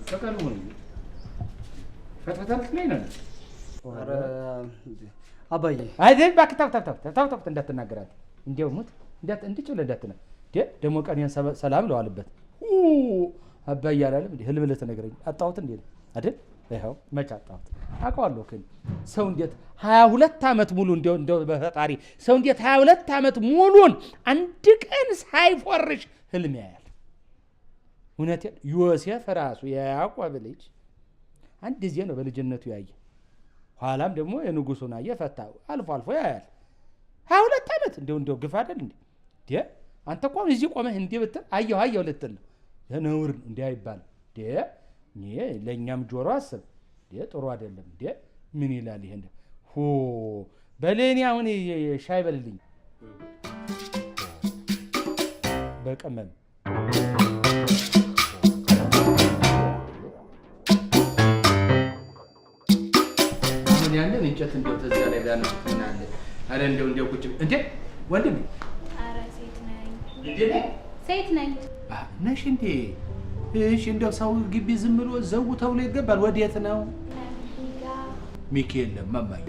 ተቀልሞኝ ፈተታልክ ላይ ነው ኧረ አባዬ አይደል እባክህ ታው እንዳትናገራት እንዴው ሙት እንድጭ ብለህ እንዳትና ደግሞ ቀኔን ሰላም ለዋልበት አባዬ አላለም እንዴ ህልም ልትነግረኝ አጣሁት እንዴ አይደል ይሄው መች አጣሁት አውቀዋለሁ ግን ሰው እንዴት 22 ዓመት ሙሉ እንደው በፈጣሪ ሰው እንዴት 22 ዓመት ሙሉን አንድ ቀን ሳይፎርሽ ህልም ያያል እውነቴን ዮሴፍ ራሱ ያዕቆብ ልጅ አንድ ጊዜ ነው በልጅነቱ ያየ ኋላም ደግሞ የንጉሱን አየፈታ አልፎ ያያል 22 ዓመት እንደው ግፍ አይደል እንዴ አንተ እኮ እዚህ ቆመህ እንዴ ብትል አየሁ ልትል ነው የነውር እንዴ አይባል እኔ ለኛም ጆሮ አስብ ጥሩ አይደለም ምን ይላል ይሄ በለኔ አሁን ሻይ በልልኝ በቀመም ምን ያንን እንጨት እንደው ተዛ ላይ ያነሱት ምን አለ አረ እንደው ቁጭ እንዴ ወንድም አረ ሴት ነኝ እንዴ ሴት ነኝ ነሽ እንዴ እሺ እንደው ሰው ግቢ ዝም ብሎ ዘው ተብሎ ይገባል ወዴት ነው ሚካኤል ለማማኝ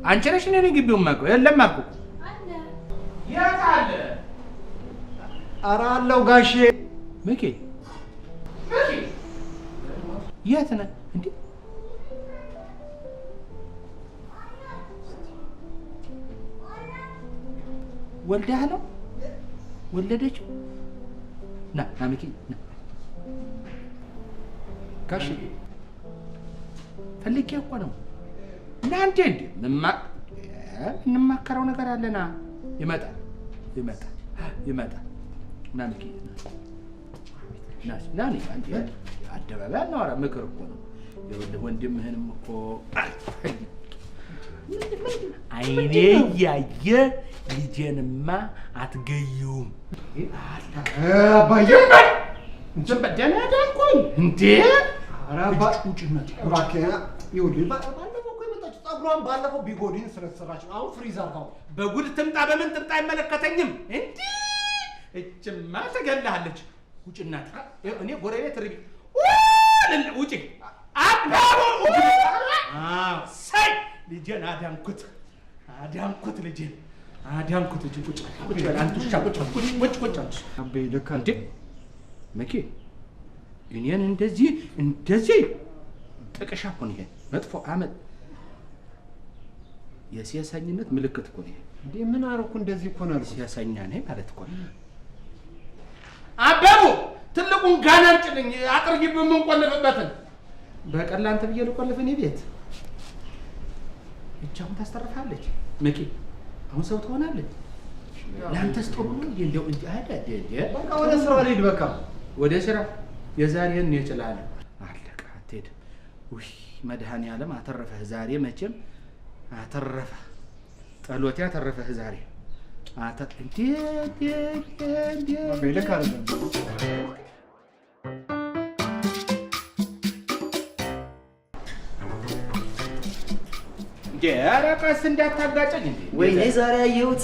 አንቺ ነሽ እኔ ግቢው ማቀው የለም ማቀው አለ የት አለ ኧረ አለው ጋሼ ሚካኤል የት ነህ እንዴ ወልደህ ነው ወለደችው ና ሚካኤል ና ጋሼ ፈልጌ እኮ ነው እናንተ እንዴ እንማከረው ነገር አለና ይመጣል ና ሚካኤል ና አንዴ አደባባይ እናወራ ምክር እኮ ነው ይኸውልህ ወንድምህንም እኮ አይኔ ያየ ልጄንማ አትገዩም አባዬ እንትን በደና ዳንኩኝ እንዴ ኧረ አባጭነት እባክህ ይኸውልህ ባለፈው እኮ የመጣችው ፀጉሯን ባለፈው ቢጎዲን ስለተሰራች አሁን ፍሪዝ አድርጋው በጉድ ትምጣ በምን ትምጣ አይመለከተኝም እንዴ እችማ ተገላለች ውጭና እኔ ጎረቤት ርቢ ውጪ አባቡ ሳይ ልጄን አዳንኩት ልጄን ቁጭ አንተ ቁጭ አባዬ ልክ እንዴ መኪ እኔን እንደዚህ ጥቅሻ እኮ ነው ይሄ መጥፎ አመል የሲያሳኝነት ምልክት እኮ ነው እንዴ ምን አደረኩ እንደዚህ እኮ ነው ሲያሳኛ ነኝ ማለት እኮ ነው አባቡ ትልቁን ጋና አምጪልኝ አጥር ግቢ ምን ቆልፍበትን በቀላ አንተ ብዬ ልቆልፍ እኔ ቤት እቻውን ታስተርፋለች መኪ አሁን ሰው ትሆናለች ለአንተስ ጥሩ ነው እንደው እንዴ በቃ ወደ ስራ ልሂድ በቃ ወደ ስራ የዛሬን ይችላል አለቀ አትሄድ ውይ መድኃኒዓለም አተረፈህ ዛሬ መቼም አተረፈህ ጸሎቴ አተረፈህ ዛሬ እንዴ ልክ አይደለም ኧረ ቀስ እንዳታጋጨኝ እንዴ ወይኔ ዛሬ ያየሁት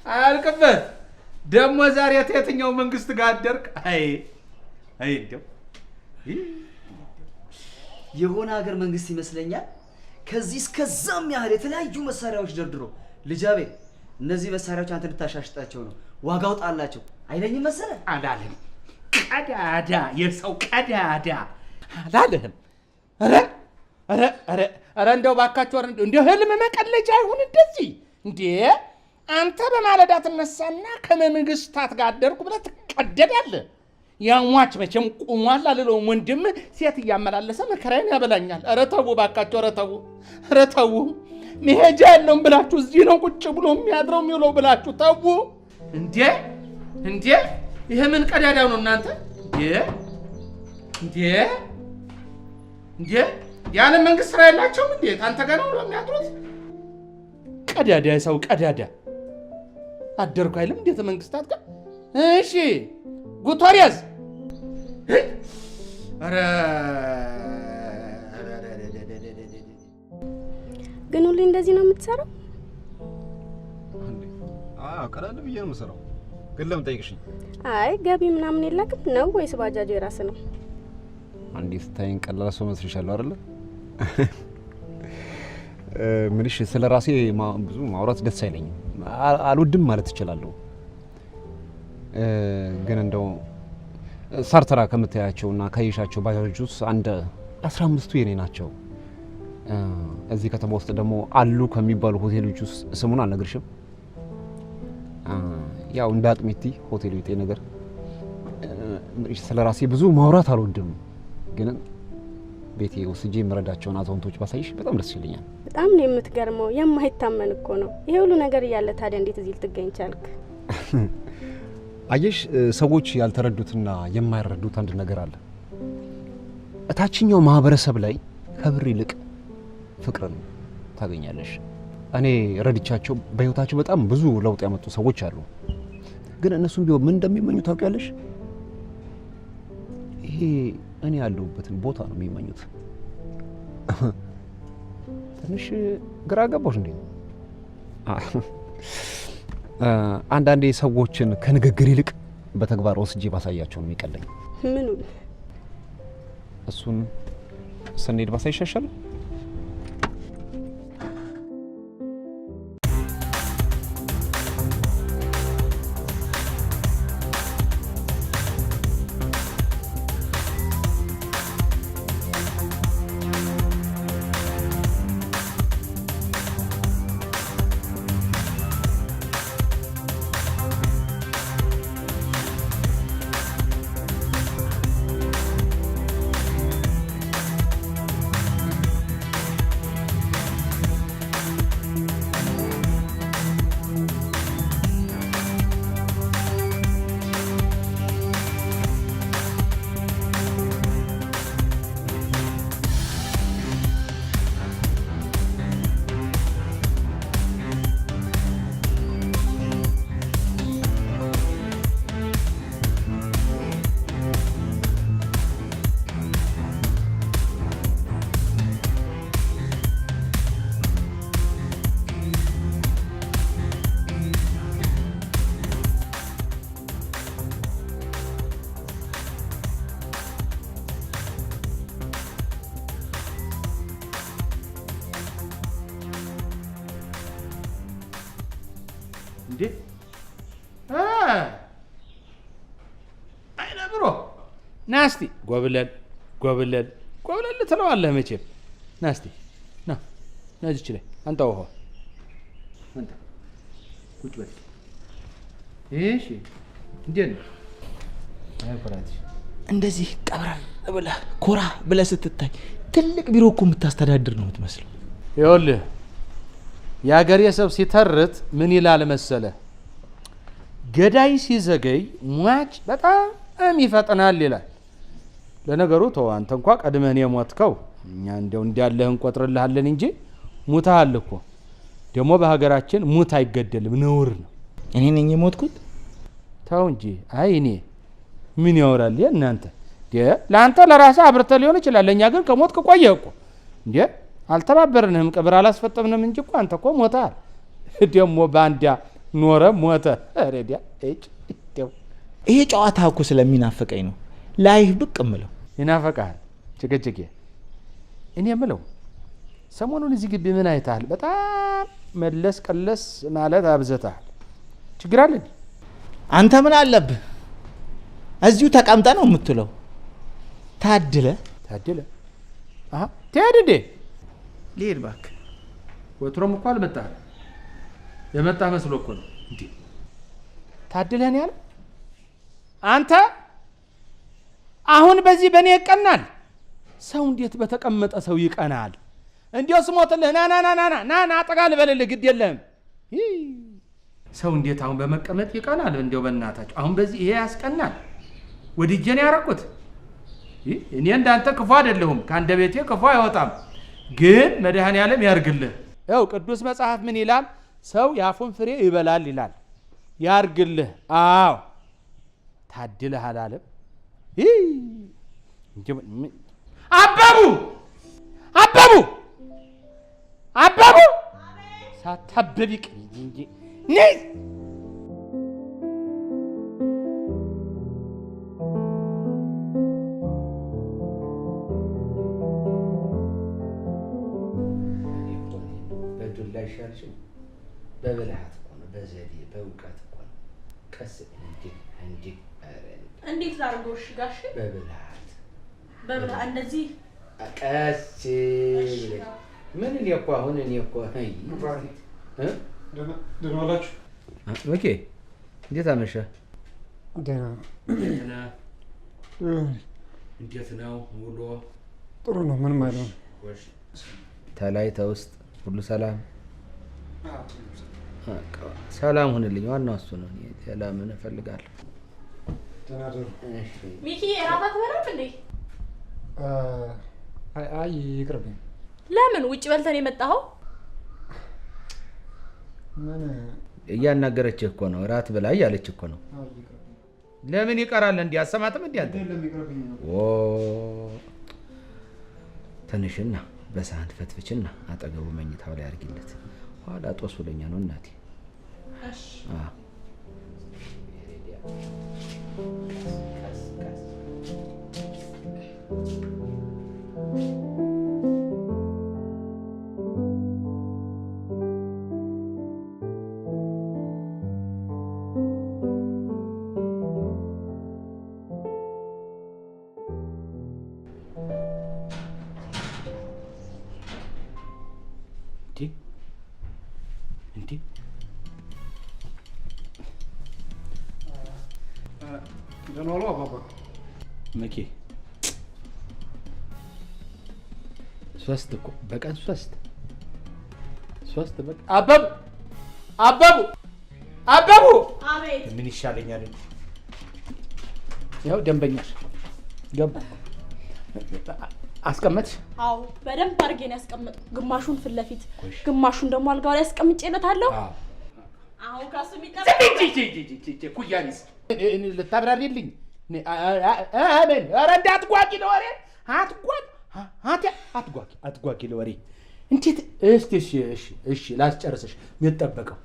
አልቅበት ደግሞ ዛሬ የትኛው መንግስት ጋር አደርክ አይ እንደው የሆነ ሀገር መንግስት ይመስለኛል ከዚህ እስከዛም ያህል የተለያዩ መሳሪያዎች ደርድሮ ልጃቤ እነዚህ መሳሪያዎች አንተ ልታሻሽጣቸው ነው ዋጋው ጣላቸው አይለኝም መሰለህ አላለም ቀዳዳ የሰው ቀዳዳ አላለህም ኧረ እንደው ባካችሁ እንደው ህልም መቀለጃ አይሁን እንደዚህ እንዴ አንተ በማለዳ ትነሳና ከመንግስታት ጋር አደርኩ ብለህ ትቀደዳለህ ያሟች መቼም ቁሟል አልለውም ወንድም ሴት እያመላለሰ መከራዬን ያበላኛል ኧረ ተው ባካችሁ ኧረ ተው መሄጃ የለውም ብላችሁ እዚህ ነው ቁጭ ብሎ የሚያድረው የሚውለው ብላችሁ ተው እንዴ ይሄ ምን ቀዳዳው ነው እናንተ እንዴ ያለ መንግስት ስራ የላቸውም እንዴ አንተ ጋር ነው የሚያድሩት ቀዳዳ ሰው ቀዳዳ አደርኩ አይልም እንዴ መንግስታት ጋር እሺ ጉቶሪያዝ ኧረ ግን ሁሌ እንደዚህ ነው የምትሰራው? ቀላል ብዬ ነው የምሰራው። ግን ለምን ጠይቅሽኝ? አይ ገቢ ምናምን የለክም ነው ወይስ ባጃጅ የራስ ነው? አንዲት ታይን ቀላል ሰው መስልሻለሁ አይደለ? ምንሽ ስለራሴ ብዙ ማውራት ደስ አይለኝም። አልወድም ማለት እችላለሁ። ግን እንደው ሳርተራ ከምታያቸውና ካየሻቸው ባጃጆች ውስጥ አንድ 15ቱ የኔ ናቸው። እዚህ ከተማ ውስጥ ደግሞ አሉ ከሚባሉ ሆቴሎች ውስጥ ስሙን አልነግርሽም። ያው እንደ አጥሚቲ ሆቴል ቤቴ ነገር ምንሽ ስለራሴ ብዙ ማውራት አልወድም። ግን ቤቴ ወስጄ የምረዳቸውን አዛውንቶች ባሳይሽ በጣም ደስ ይለኛል። በጣም ነው የምትገርመው። የማይታመን እኮ ነው። ይሄ ሁሉ ነገር እያለ ታዲያ እንዴት እዚህ ልትገኝ ቻልክ? አየሽ፣ ሰዎች ያልተረዱትና የማይረዱት አንድ ነገር አለ። እታችኛው ማህበረሰብ ላይ ከብር ይልቅ ፍቅርን ታገኛለሽ። እኔ ረድቻቸው በህይወታቸው በጣም ብዙ ለውጥ ያመጡ ሰዎች አሉ። ግን እነሱም ቢሆን ምን እንደሚመኙ ታውቂያለሽ? ይሄ እኔ ያለሁበትን ቦታ ነው የሚመኙት። ትንሽ ግራ ገባሽ እንዴ? አንዳንዴ ሰዎችን ከንግግር ይልቅ በተግባር ወስጄ ባሳያቸው ነው የሚቀለኝ። ምኑ? እሱን ስንሄድ ባሳይሻሻል። እንዴ አይነ ብሮ ናስቲ ጎብለል ጎብለል ጎብለል ትለዋለህ መቼም። ናስቲ ና ናዚች ላይ አንተ ውሃ አንተ ቁጭ በል። እሺ እንዴት ነው? አይ ኩራት እንደዚህ ቀብራል ብለህ ኮራ ብለህ ስትታይ ትልቅ ቢሮ እኮ የምታስተዳድር ነው የምትመስለው። ይኸውልህ የአገሬ ሰብ ሲተርት ምን ይላል መሰለ? ገዳይ ሲዘገይ ሟች በጣም ይፈጥናል ይላል። ለነገሩ ተው አንተ እንኳ ቀድመህን የሞትከው እኛ እንደው እንዲያለህ እንቆጥርልሃለን እንጂ ሙተሃል እኮ። ደግሞ በሀገራችን ሙት አይገደልም፣ ነውር ነው። እኔ ነኝ የሞትኩት? ተው እንጂ። አይ እኔ ምን ያወራል እናንተ? ለአንተ ለራስህ አብርተህ ሊሆን ይችላል። ለእኛ ግን ከሞትክ ቆየህ እኮ እንዴ። አልተባበርንህም፣ ቅብር አላስፈጠምንም እንጂ እኮ አንተ እኮ ሞተሃል። ደግሞ ባንዲያ ኖረ ሞተ። ረዲያ ይሄ ጨዋታ እኮ ስለሚናፈቀኝ ነው ላይህ ብቅ እምለው። ይናፈቃል ጭቅጭቄ። እኔ የምለው ሰሞኑን እዚህ ግቢ ምን አይተሃል? በጣም መለስ ቀለስ ማለት አብዝተሃል። ችግር አለ? አንተ ምን አለብህ? እዚሁ ተቀምጠ ነው የምትለው። ታድለ ታድለ። አሃ ትሄድ እንዴ? ልሄድ እባክህ። ወትሮም እኮ አልመጣህም። የመጣህ መስሎ እኮ ነው እንዴ። ታድለህን ያለ አንተ አሁን በዚህ በእኔ ይቀናል? ሰው እንዴት በተቀመጠ ሰው ይቀናል? እንዲያው ስሞትልህ ና ና ና ና ና ና ጠጋ ልበልልህ፣ ግድ የለህም። ሰው እንዴት አሁን በመቀመጥ ይቀናል? እንዲያው በእናታችሁ አሁን በዚህ ይሄ ያስቀናል? ወድጄን ያረኩት እኔ እንዳንተ ክፉ አይደለሁም፣ ከአንደበቴ ክፉ አይወጣም። ግን መድኃኔዓለም ያርግልህ። ያው ቅዱስ መጽሐፍ ምን ይላል? ሰው የአፉን ፍሬ ይበላል ይላል። ያርግልህ። አዎ ታድለህ አላለም? አበቡ አበቡ አበቡ ሳታበቢ ቅኝ እንጂ ነይ ቀስ እንዴ እንዴት ላድርገው? እሺ ጋሽ በብልሃት እንደዚህ ቀስ ብለህ ምን እኔ እኮ አሁን ደህና ዋላችሁ? ኦኬ እንዴት አመሸህ? ደህና እንዴት ነው ውሎ? ጥሩ ነው። ምንም አይደለም። ተላይ ተውስጥ ሁሉ ሰላም? ሰላም ሁንልኝ። ዋናው እሱ ነው። ሌላ ምን እፈልጋለሁ? ደህና ደሩ። ሚኪ እራት አትበላም እንዴ? አይ ይቅርብኝ። ለምን ውጭ በልተን የመጣኸው? ምን እያናገረችህ እኮ ነው። እራት ብላ እያለች እኮ ነው። ለምን ይቀራል? እንዲህ አሰማትም እንዲህ አንተ ትንሽና በሳህን ፈትፍችና አጠገቡ መኝታው ላይ አድርጊለት። ኋላ ጦስ ብለኛ ነው እናቴ። እሺ ደህና ዋሉ አባባ። መኬ ሶስት እኮ በቀን ሶስት በቃ አበቡ አቤት። ምን ይሻለኛል? ያው ደንበኛሽ ገባ አስቀመጥሽ? አዎ በደንብ አድርጌ ነው ያስቀመጥኩት። ግማሹን ፊት ለፊት ግማሹን ደግሞ አልጋው ላይ አስቀምጬለታለሁ። አሁን ካሱ የሚጠበቅ ኩያኒስ እኔ ልታብራሪልኝ? አሜን። ኧረ እንዳትጓጊ ለወሬ አትጓጊ ለወሬ። እንዴት? እሺ ላስጨርስሽ። የሚጠበቀው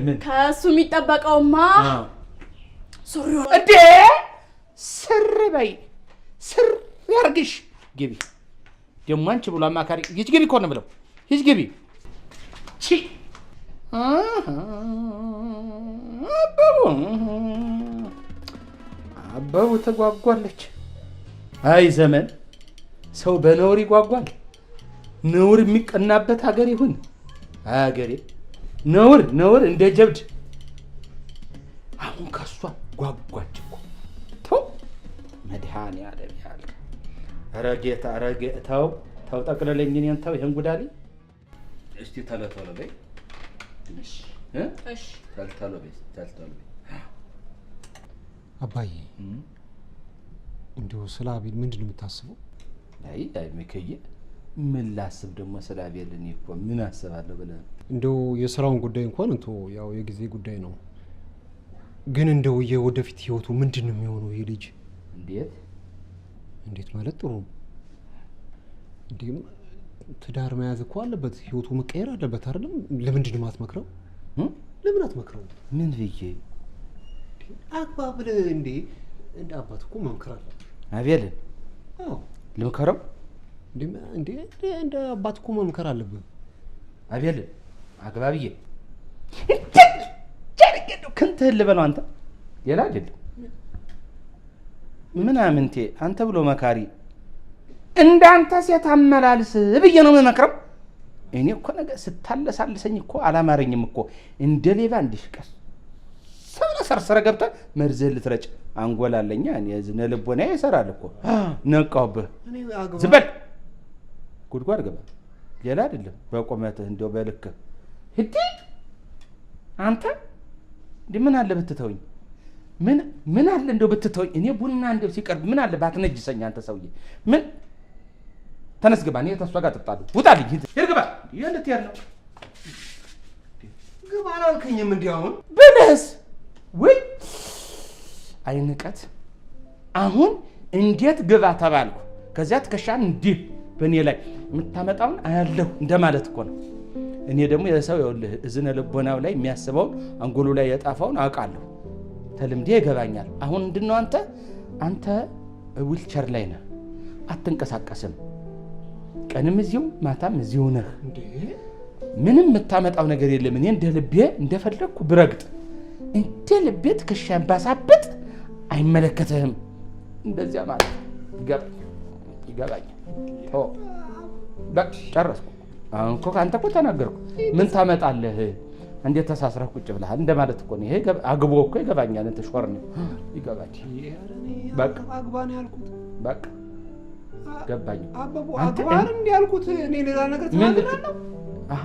ምን? ከእሱ የሚጠበቀውማ ሱሪው እንዴ! ስር በይ፣ ስር ያርግሽ። ግቢ ደግሞ አንቺ ብሎ አማካሪ ሂጅ ግቢ እኮ ነው የምለው። ሂጅ ግቢ። አበቡ ተጓጓለች። አይ ዘመን ሰው በነውር ይጓጓል። ነውር የሚቀናበት ሀገር ይሁን ሀገሬ። ነውር እንደ ጀብድ። አሁን ከሷ ጓጓች እኮ። ተው መድኃኔዓለም ያለ ኧረ ጌታ ተው ጠቅልለኝ እኔን ተው። ይሄን ጉዳሌ እስቲ ቶሎ በይ። እሺ ቶሎ በይ። አባዬ እንደው ስለ አቤል ምንድን ነው የምታስበው? አይ ሚከየ ምን ላስብ ደግሞ ስለ አቤል? እኔ እኮ ምን አስባለሁ ብለህ እንደው የስራውን ጉዳይ እንኳን ያው የጊዜ ጉዳይ ነው። ግን እንደው የወደፊት ህይወቱ ምንድን ነው የሚሆነው? ይሄ ልጅ እንዴት ማለት ጥሩ ነው እንዴ? ትዳር መያዝ እኮ አለበት፣ ህይወቱ መቀየር አለበት አይደለም? ለምንድን ነው የማትመክረው? ለምን አትመክረው? ምን ብዬ አግባ ብለህ እንዴ? እንደ አባት እኮ መምከር አለበት አቤልን። አዎ ልምከረው እንዴ? እንደ አባት እኮ መምከር አለብህ አቤልን። አግባ ብዬ ክንትህን ልበለው አንተ ሌላ አይደለም ምናምንቴ አንተ ብሎ መካሪ እንዳንተ ሴት አመላልስ ብዬ ነው የምመክረው። እኔ እኮ ነገር ስታለሳልሰኝ እኮ አላማረኝም እኮ። እንደ ሌባ እንዲሽቀስ ሰረሰረ ገብተህ መርዝህን ልትረጭ አንጎላለኛ። እኔ ዝነ ልቦና ይሰራል እኮ። ነቃውብህ። ዝም በል ጉድጓድ ገባ። ሌላ አይደለም በቁመትህ እንደው በልክህ እንዴ አንተ እንዴ ምን አለ ብትተውኝ? ምን አለ እንደው ብትተውኝ? እኔ ቡና እንደው ሲቀርብ ምን አለ ባትነጅሰኝ? አንተ ሰውዬ ምን ተነስ ግባ። እኔ ተስፋ ጋር ተጣጣሉ። ውጣልኝ። ሂድ ግባ። የለት ያለው ግባ አላልከኝም? እንዲያውን ብለስ ወይ አይንቀት። አሁን እንዴት ግባ ተባልኩ። ከዚያ ትከሻን እንዲህ በእኔ ላይ የምታመጣውን አያለሁ እንደማለት እኮ ነው። እኔ ደግሞ የሰው ይኸውልህ እዝነ ልቦናው ላይ የሚያስበውን አንጎሉ ላይ የጣፋውን አውቃለሁ። ተልምዴ ይገባኛል። አሁን ምንድነው አንተ ዊልቸር ላይ ነህ፣ አትንቀሳቀስም። ቀንም እዚሁ ማታም እዚሁ ነህ። ምንም የምታመጣው ነገር የለም። እኔ እንደ ልቤ እንደፈለግኩ ብረግጥ እንደ ልቤት ክሻን ባሳብጥ አይመለከትህም። እንደዚያ ማለት ይገባኛል። በቃ ጨረስኩ። አሁን እኮ አንተ እኮ ተናገርኩ። ምን ታመጣለህ? እንዴት ተሳስረህ ቁጭ ብለሃል እንደማለት እኮ ነው። ይሄ አግቦ እኮ ይገባኛል። እንትን ሾር ነው ይገባኝ። በቃ አግባ ነው ያልኩት። በቃ ገባኝ። አባቡ አግባን እንዴ ያልኩት እኔ ሌላ ነገር ተናግሬያለሁ። አሃ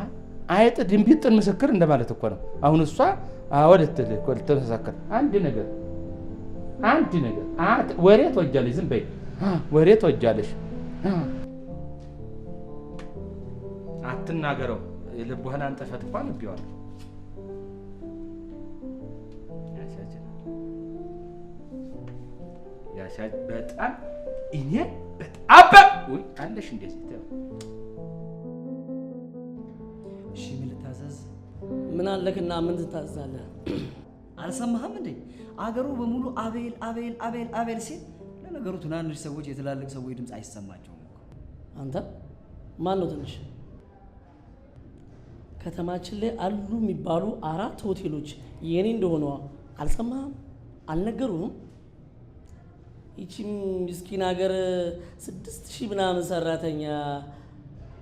አይጥ ድንቢጥን ምስክር እንደማለት እኮ ነው። አሁን እሷ ወደትል እኮ ልትመሰክር አንድ ነገር ወሬ ትወጃለሽ። ዝም በይ ወሬ ትወጃለሽ። አትናገረው። ልብህን አንጠፈት እንኳን ቢሆን ያሻጅ በጣም እኔ በጣም ወይ አለሽ እንደዚህ እሺ ምን ልታዘዝ? ምን አለክና ምን ትታዛለህ? አልሰማህም እንዴ? አገሩ በሙሉ አቤል አቤል አቤል አቤል ሲል፣ ለነገሩ ትናንሽ ሰዎች የትላልቅ ሰዎች ድምፅ አይሰማቸውም እኮ። አንተ ማን ነው ትንሽ? ከተማችን ላይ አሉ የሚባሉ 4 ሆቴሎች የኔ እንደሆነ አልሰማህም? አልነገሩህም? ይቺ ምስኪን ሀገር 6000 ምናምን ሰራተኛ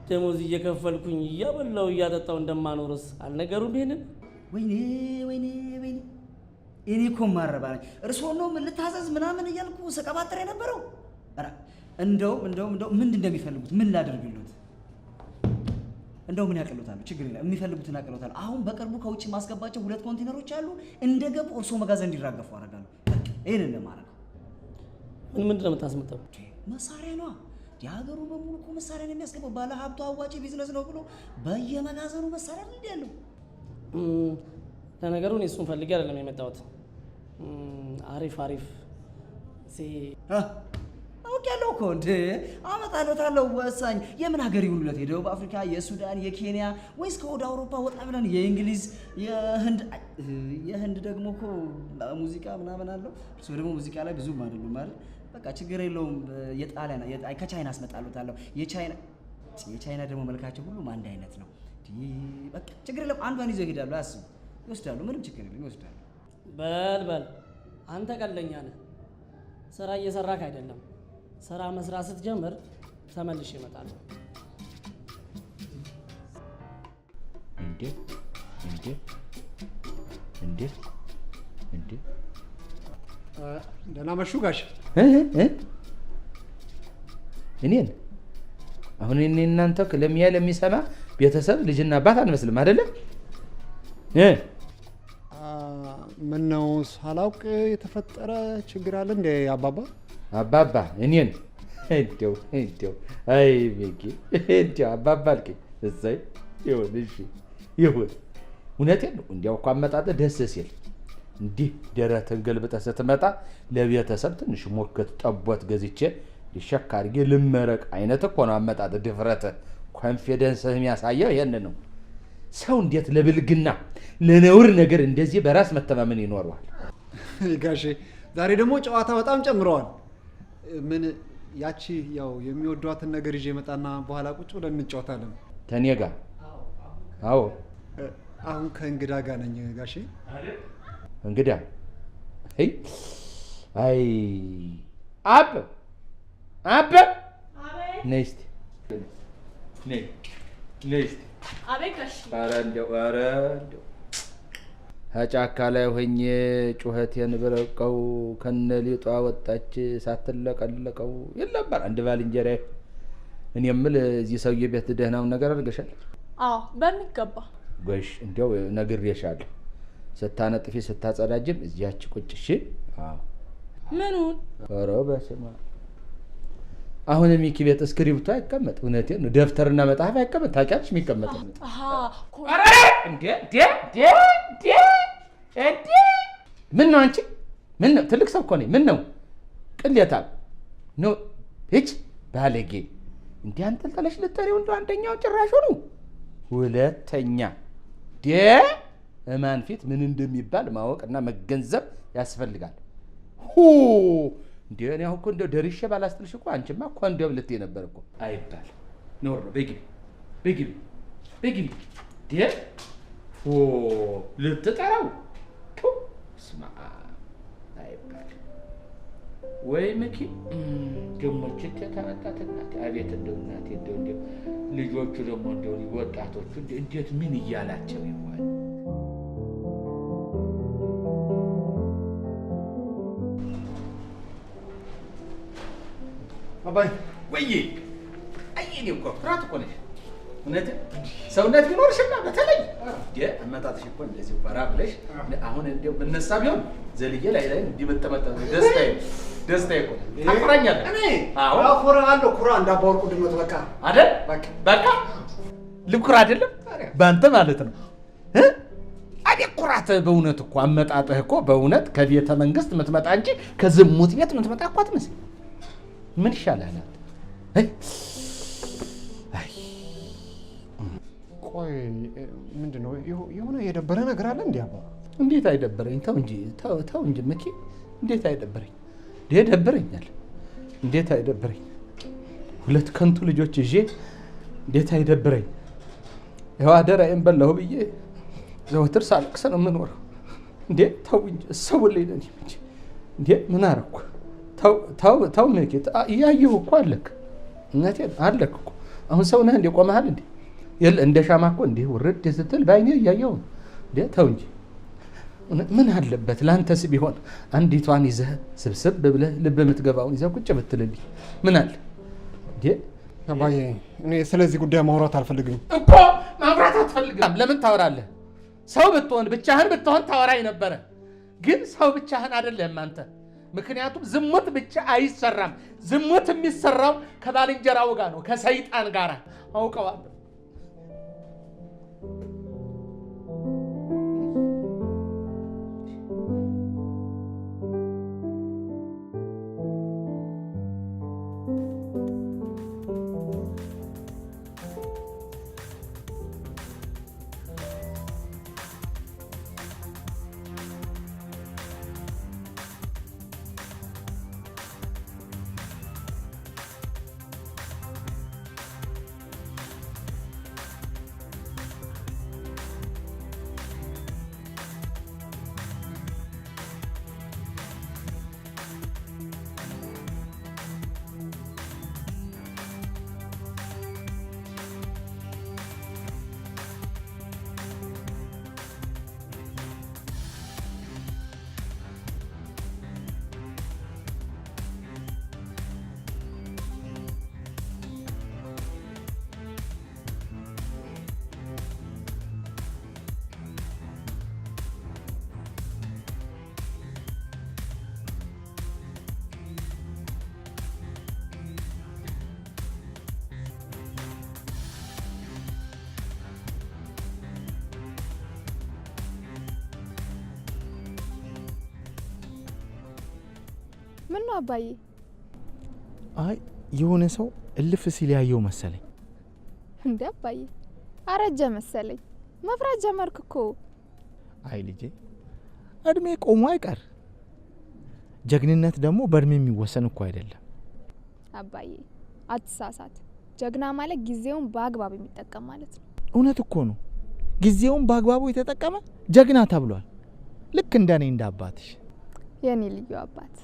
ደሞዝ እየከፈልኩኝ እያበላው እያጠጣው እንደማኖርስ አልነገሩም? ይሄንን ወይኔ ወይኔ ወይኔ! እኔ እኮ ማረባ ነኝ። እርስዎ ነው ምን ልታዘዝ ምናምን እያልኩ ስቀባጥር የነበረው። ኧረ እንደው ምንድን እንደሚፈልጉት ምን ላድርግሎት? እንደው ምን ያቀሉታል? ችግር የለም የሚፈልጉትን ያቀሉታል። አሁን በቅርቡ ከውጭ ማስገባቸው 2 ኮንቴነሮች አሉ። እንደገቡ እርስዎ መጋዘን እንዲራገፉ አደርጋለሁ። ይሄንን ለማድረግ ምንድን ነው የምታስመጣው? መሳሪያ ነው። የሀገሩ በሙሉ እኮ መሳሪያ ነው የሚያስገባው። ባለ ሀብቱ አዋጪ ቢዝነስ ነው ብሎ በየመጋዘኑ መሳሪያ እንዴ ያለው። ለነገሩ እኔ እሱን ፈልጌ አይደለም የመጣሁት። አሪፍ አውቄያለሁ እኮ እንደ አመጣለታለሁ። ወሳኝ የምን ሀገር ይሁንለት? የደቡብ አፍሪካ፣ የሱዳን፣ የኬንያ ወይስ ከወደ አውሮፓ ወጣ ብለን የእንግሊዝ፣ የህንድ ደግሞ እኮ ሙዚቃ ምናምን አለው። እሱ ደግሞ ሙዚቃ ላይ ብዙም አይደሉም ማለት በቃ ችግር የለውም። የጣሊያን ከቻይና አስመጣለታለሁ። የቻይና ደግሞ መልካቸው ሁሉም አንድ አይነት ነው። በቃ ችግር የለም። አንዷን ይዘው ይሄዳሉ። አያስቡ፣ ይወስዳሉ። ምንም ችግር የለም፣ ይወስዳሉ። በል አንተ ቀለኛ ነህ። ስራ እየሰራክ አይደለም። ስራ መስራት ስትጀምር ተመልሼ እመጣለሁ። እንዴ ደህና መሹ ጋሽ። እኔን አሁን እናንተ ለሚሰማ ቤተሰብ ልጅና አባት አንመስልም አይደለም? ምን ነው ሳላውቅ የተፈጠረ ችግር አለ እንዴ አባባ እኔን እንደው አይ ቤኪ እንደው አባባ አልከኝ። እሰይ ይሁን፣ እሺ ይሁን። እውነቴን ነው። እንዲያው እኮ አመጣጥ ደስ ሲል እንዲህ ደረትን ገልብጠህ ስትመጣ ለቤተሰብ ትንሽ ሞከት ጠቦት ገዝቼ ሊሸካ አድርጌ ልመረቅ አይነት እኮ ነው አመጣጥ። ድፍረት ኮንፊደንስህ የሚያሳየው ይሄን ነው። ሰው እንዴት ለብልግና ለነውር ነገር እንደዚህ በራስ መተማመን ይኖረዋል? ጋሼ ዛሬ ደግሞ ጨዋታ በጣም ጨምረዋል። ምን ያቺ ያው የሚወዷትን ነገር ይዤ መጣና በኋላ ቁጭ ብለን እንጫወታለን። ተኔ ጋር? አዎ አሁን ከእንግዳ ጋር ነኝ ጋሼ። እንግዳ? አይ አብ ነይ እስኪ ነይ እስኪ። አቤት ጋሽ። ኧረ እንደው ከጫካ ላይ ሆኜ ጩኸቴን ብረቀው ከነሊጧ ወጣች ሳትለቀለቀው ይል ነበር አንድ ባልንጀራዬ። እኔ የምል እዚህ ሰውዬ ቤት ደህናውን ነገር አድርገሻል? አዎ በሚገባ ጎሽ። እንዲያው ነግሬሻለሁ፣ ስታነጥፊ ስታጸዳጅም እዚያች ቁጭ። እሺ? አዎ። ምኑን? ኧረ በስመ አብ። አሁን ሚኪ ቤት እስክሪብቶ አይቀመጥ። እውነቴን ነው። ደብተርና መጽሐፍ አይቀመጥ። ታውቂያለሽ የሚቀመጥ ምን ነው አንቺ? ምን ነው? ትልቅ ሰው እኮ ነኝ። ምን ነው? ቅሌታም ነው። ሂጅ ባለጌ። እንዲህ አንጠልጠለሽ ልጠሪው እንደው አንደኛው ጭራሽ ሆኑ። ሁለተኛ እማን ፊት ምን እንደሚባል ማወቅና መገንዘብ ያስፈልጋል። እንዴ እኔ አሁን እኮ እንደው ደርሼ ባላስጥልሽ እኮ አንቺማ እኮ እንደው ልትይ ነበር እኮ። አይባል ኖር ነው። በግቢ ልትጠራው በስመ አብ አይባል ወይ መኪ ደሞች ተታጣት እናቴ አቤት እንደው እናቴ እንደው ልጆቹ ደግሞ እንደው ወጣቶቹ እንዴት ምን እያላቸው ይሆን? አባይ ወይ አይኔ እኮ ፍራት እኮ ነሽ እውነት ሰውነት ቢኖርሽና በተለይ አመጣጥሽ እኮ እንደዚህ ፈራ ብለሽ አሁን እንደው ብነሳ ቢሆን ዘልዬ ላይ እንዲመጠመጠ ደስታዬ እኮ ታቆራኛለህ። እኔ አዎ አኮራለሁ። ኩራ እንዳባወርቁ ድመት በቃ አይደል? በቃ ልኩራ አይደለም ባንተ ማለት ነው። አዴ ኩራት በእውነት እኮ አመጣጥህ እኮ በእውነት ከቤተ መንግስት የምትመጣ እንጂ ከዝሙት ቤት የምትመጣ እኮ አትመስል። ምን ይሻላል? ቆይ ምንድነው? የሆነ የደበረ ነገር አለ እንዴ? አባ እንዴት አይደበረኝ? ተው እንጂ መኪ፣ እንዴት አይደበረኝ? ደበረኛል። እንዴት አይደበረኝ? ሁለት ከንቱ ልጆች ይዤ እንዴት አይደበረኝ? ያው አደራዬን በላሁ ብዬ ዘወትር ሳለቅስ ነው የምኖረው። እንዴ ተው እንጂ እሰውልኝ ነኝ እንጂ እንዴ ምን አደረኩ? ተው መኪ፣ እያየሁ እኮ አለክ። እውነቴን አለክ እኮ። አሁን ሰው ነህ እንዴ? ቆመሃል እንዴ? የለ እንደ ሻማ እኮ እንዲህ ውርድ ስትል በዓይኔ እያየሁ ነው። እንዴ ተው እንጂ ምን አለበት ለአንተስ ቢሆን አንዲቷን ይዘህ ስብስብ ብለህ ልብ የምትገባውን ይዘህ ቁጭ ብትልልኝ ምን አለ እንዴ? አባዬ እኔ ስለዚህ ጉዳይ ማውራት አልፈልግም እኮ። ማውራት አትፈልግም? ለምን ታወራለህ? ሰው ብትሆን ብቻህን ብትሆን ታወራኝ ነበረ። ግን ሰው ብቻህን አይደለም አንተ። ምክንያቱም ዝሙት ብቻ አይሰራም። ዝሙት የሚሰራው ከባልንጀራው ጋር ነው፣ ከሰይጣን ጋር አውቀዋለሁ። ምን ነው አባዬ? አይ የሆነ ሰው እልፍ ሲል ያየው መሰለኝ። እንዴ አባዬ አረጀ መሰለኝ። መፍራት ጀመርክ እኮ። አይ ልጄ እድሜ ቆሞ አይቀር። ጀግንነት ደግሞ በእድሜ የሚወሰን እኮ አይደለም። አባዬ አትሳሳት። ጀግና ማለት ጊዜውን በአግባቡ የሚጠቀም ማለት ነው። እውነት እኮ ነው። ጊዜውን በአግባቡ የተጠቀመ ጀግና ተብሏል። ልክ እንደኔ እንደ አባትሽ። የኔ ልዩ አባት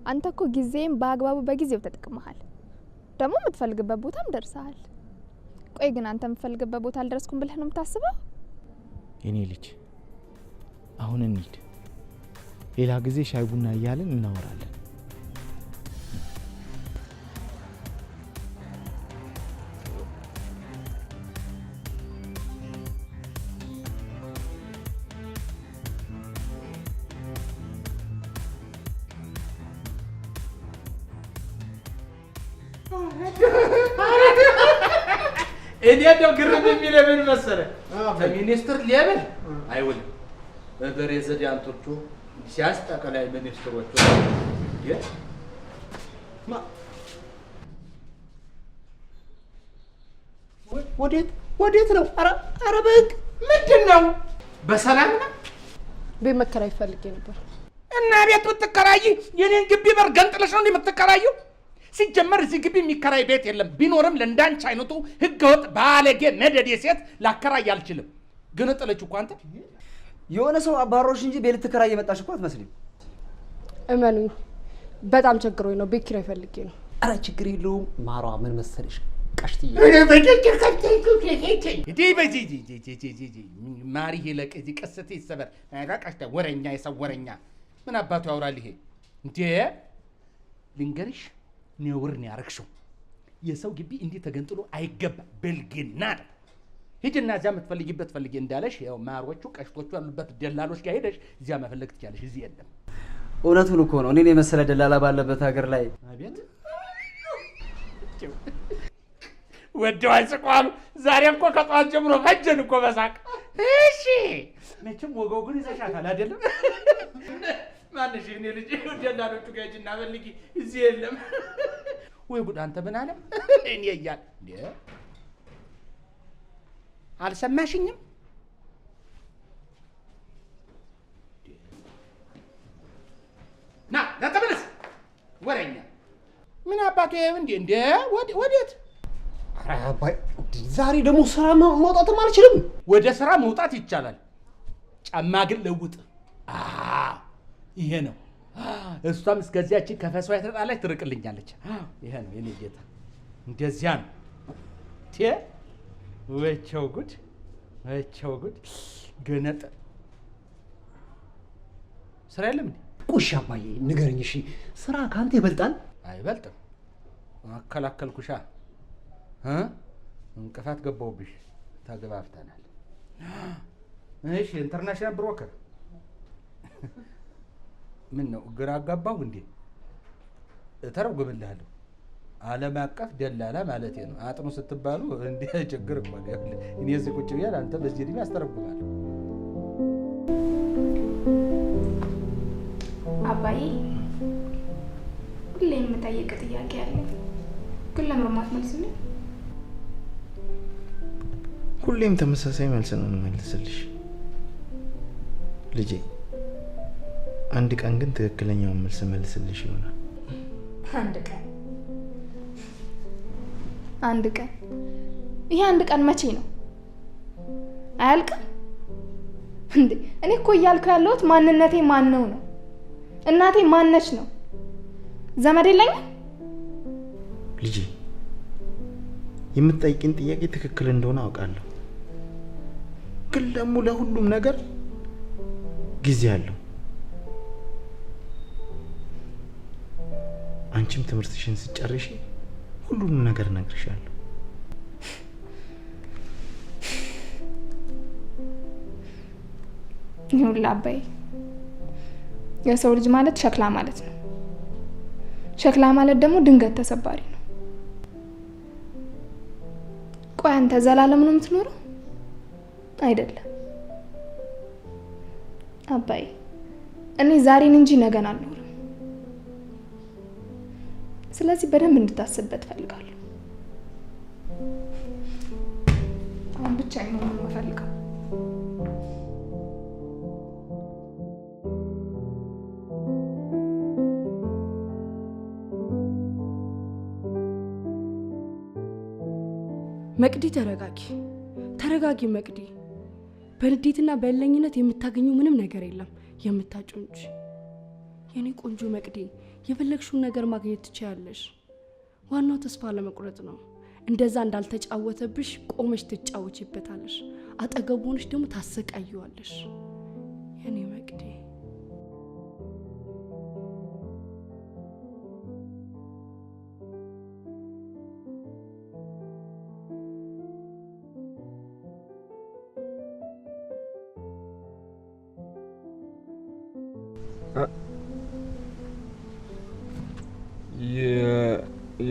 አንተ እኮ ጊዜን በአግባቡ በጊዜው ተጠቅመሃል። ደግሞ የምትፈልግበት ቦታም ደርሰሃል። ቆይ ግን አንተ የምትፈልግበት ቦታ አልደረስኩም ብለህ ነው የምታስበው? የኔ ልጅ አሁን እንሂድ። ሌላ ጊዜ ሻይ ቡና እያልን እናወራለን። እኔ እንደው ግርም የሚለው ምን መሰለህ? ሚኒስትር ሌብል አይውልም። በፕሬዝዳንቶቹ ሲያስጠቅላይ ሚኒስትሮቹ ወዴት ነው? ኧረ በህግ ምንድን ነው? በሰላም ነው? ቤት መከራይ ፈልጌ ነበር። እና ቤት ብትከራይ የኔን ግቢ በር ገንጥለሽ ነው የምትከራየው? ሲጀመር እዚህ ግቢ የሚከራይ ቤት የለም። ቢኖርም ለእንዳንቺ አይነቱ ህገወጥ ባለጌ ነደዴ ሴት ላከራይ አልችልም። ግን ጥለች እኮ አንተ የሆነ ሰው አባሮሽ እንጂ ቤት ልትከራይ የመጣሽ እኮ አትመስልም። እመኑኝ በጣም ቸግሮኝ ነው። ቤት ኪራይ ፈልጌ ነው። ኧረ ችግር የለውም ማሯ። ምን መሰለሽ ቀሽትዬ ማሪ ይለቅ እዚህ ቀስቴ ይሰበር ቀሽተ ወረኛ የሰው ወረኛ ምን አባቱ ያወራል ይሄ እንዴ? ልንገርሽ ነውር ነው ያረክሽው። የሰው ግቢ እንዲህ ተገንጥሎ አይገባ ብልግና ነው። ሂጂና እዚያ የምትፈልጊበት ፈልጊ እንዳለሽ ያው ማሮቹ ቀሽቶቹ ያሉበት ደላሎች ጋር ሄደሽ እዚያ መፈለግ ትችያለሽ። እዚህ የለም። እውነቱን እኮ ነው። እኔን የመሰለ ደላላ ባለበት ሀገር ላይ አቤት ወደው አይስቋሉ። ዛሬ እኮ ከጧት ጀምሮ ፈጀን እኮ በሳቅ። እሺ መቼም ወገው ግን ይዘሻታል አይደለም? ማንሽ እኔ ልጅ ደላሎቹ ጋር ሂጂና ፈልጊ እዚህ የለም። ወይ ጉድ! አንተ ምን አለ እኔ እያል እንዴ አልሰማሽኝም? ና ተመለስ ወሬኛ። ምን አባቱ እንዴ ወዴት? ኧረ አባይ ዛሬ ደግሞ ስራ መውጣትም አልችልም። ወደ ስራ መውጣት ይቻላል። ጫማ ግን ለውጥ። ይሄ ነው። እሷም እስከዚያችን ከፈሷ የተጣላች ትርቅልኛለች። ይሄ ነው የኔ ጌታ። እንደዚያ ነው። ወቸው ጉድ ገነጠ። ስራ የለም እንዴ? ቁሽ አባዬ ንገረኝ እሺ። ስራ ካንተ ይበልጣል? አይበልጥም። አከላከልኩሻ። እንቅፋት ገባውብሽ። ተገባብተናል። እሺ ኢንተርናሽናል ብሮከር ምን ነው ግራ አጋባሁ እንዴ? እተረጉምልሃለሁ። ዓለም አቀፍ ደላላ ማለት ነው። አጥኑ ስትባሉ እንዴ ችግር እኮ ነው። እኔ እዚህ ቁጭ ብዬ አንተ በዚህ ድም ያስተረጉማል። አባዬ ሁሌ የምጠይቅ ጥያቄ አለ፣ ግን ለመማት መልስ ነው። ሁሌም ተመሳሳይ መልስ ነው የምመልስልሽ ልጄ። አንድ ቀን ግን ትክክለኛውን መልስ መልስልሽ ይሆናል። አንድ ቀን ይሄ አንድ ቀን መቼ ነው? አያልቅም እንዴ? እኔ እኮ እያልኩ ያለሁት ማንነቴ ማን ነው ነው። እናቴ ማነች ነው። ዘመድ የለኝም ልጄ። የምትጠይቂን ጥያቄ ትክክል እንደሆነ አውቃለሁ፣ ግን ደግሞ ለሁሉም ነገር ጊዜ አለው። አንቺም ትምህርትሽን ስጨርሺ ሁሉንም ነገር እነግርሻለሁ። ይሁን አባዬ። የሰው ልጅ ማለት ሸክላ ማለት ነው። ሸክላ ማለት ደግሞ ድንገት ተሰባሪ ነው። ቆይ አንተ ዘላለም ነው የምትኖረው? አይደለም አባዬ። እኔ ዛሬን እንጂ ነገን አልኖርም። ስለዚህ በደንብ እንድታስብበት ፈልጋለሁ። አሁን ብቻ ነው የምፈልገው። መቅዲ ተረጋጊ መቅዲ። በንዴትና በእልህኝነት የምታገኘው ምንም ነገር የለም የምታጭው እንጂ። የኔ ቆንጆ መቅዲ የፈለግሽውን ነገር ማግኘት ትችያለሽ። ዋናው ተስፋ ለመቁረጥ ነው። እንደዛ እንዳልተጫወተብሽ ቆመሽ ትጫወቺበታለሽ። አጠገቡ ሆነሽ ደግሞ ታሰቃይዋለሽ። የኔ መቅዲ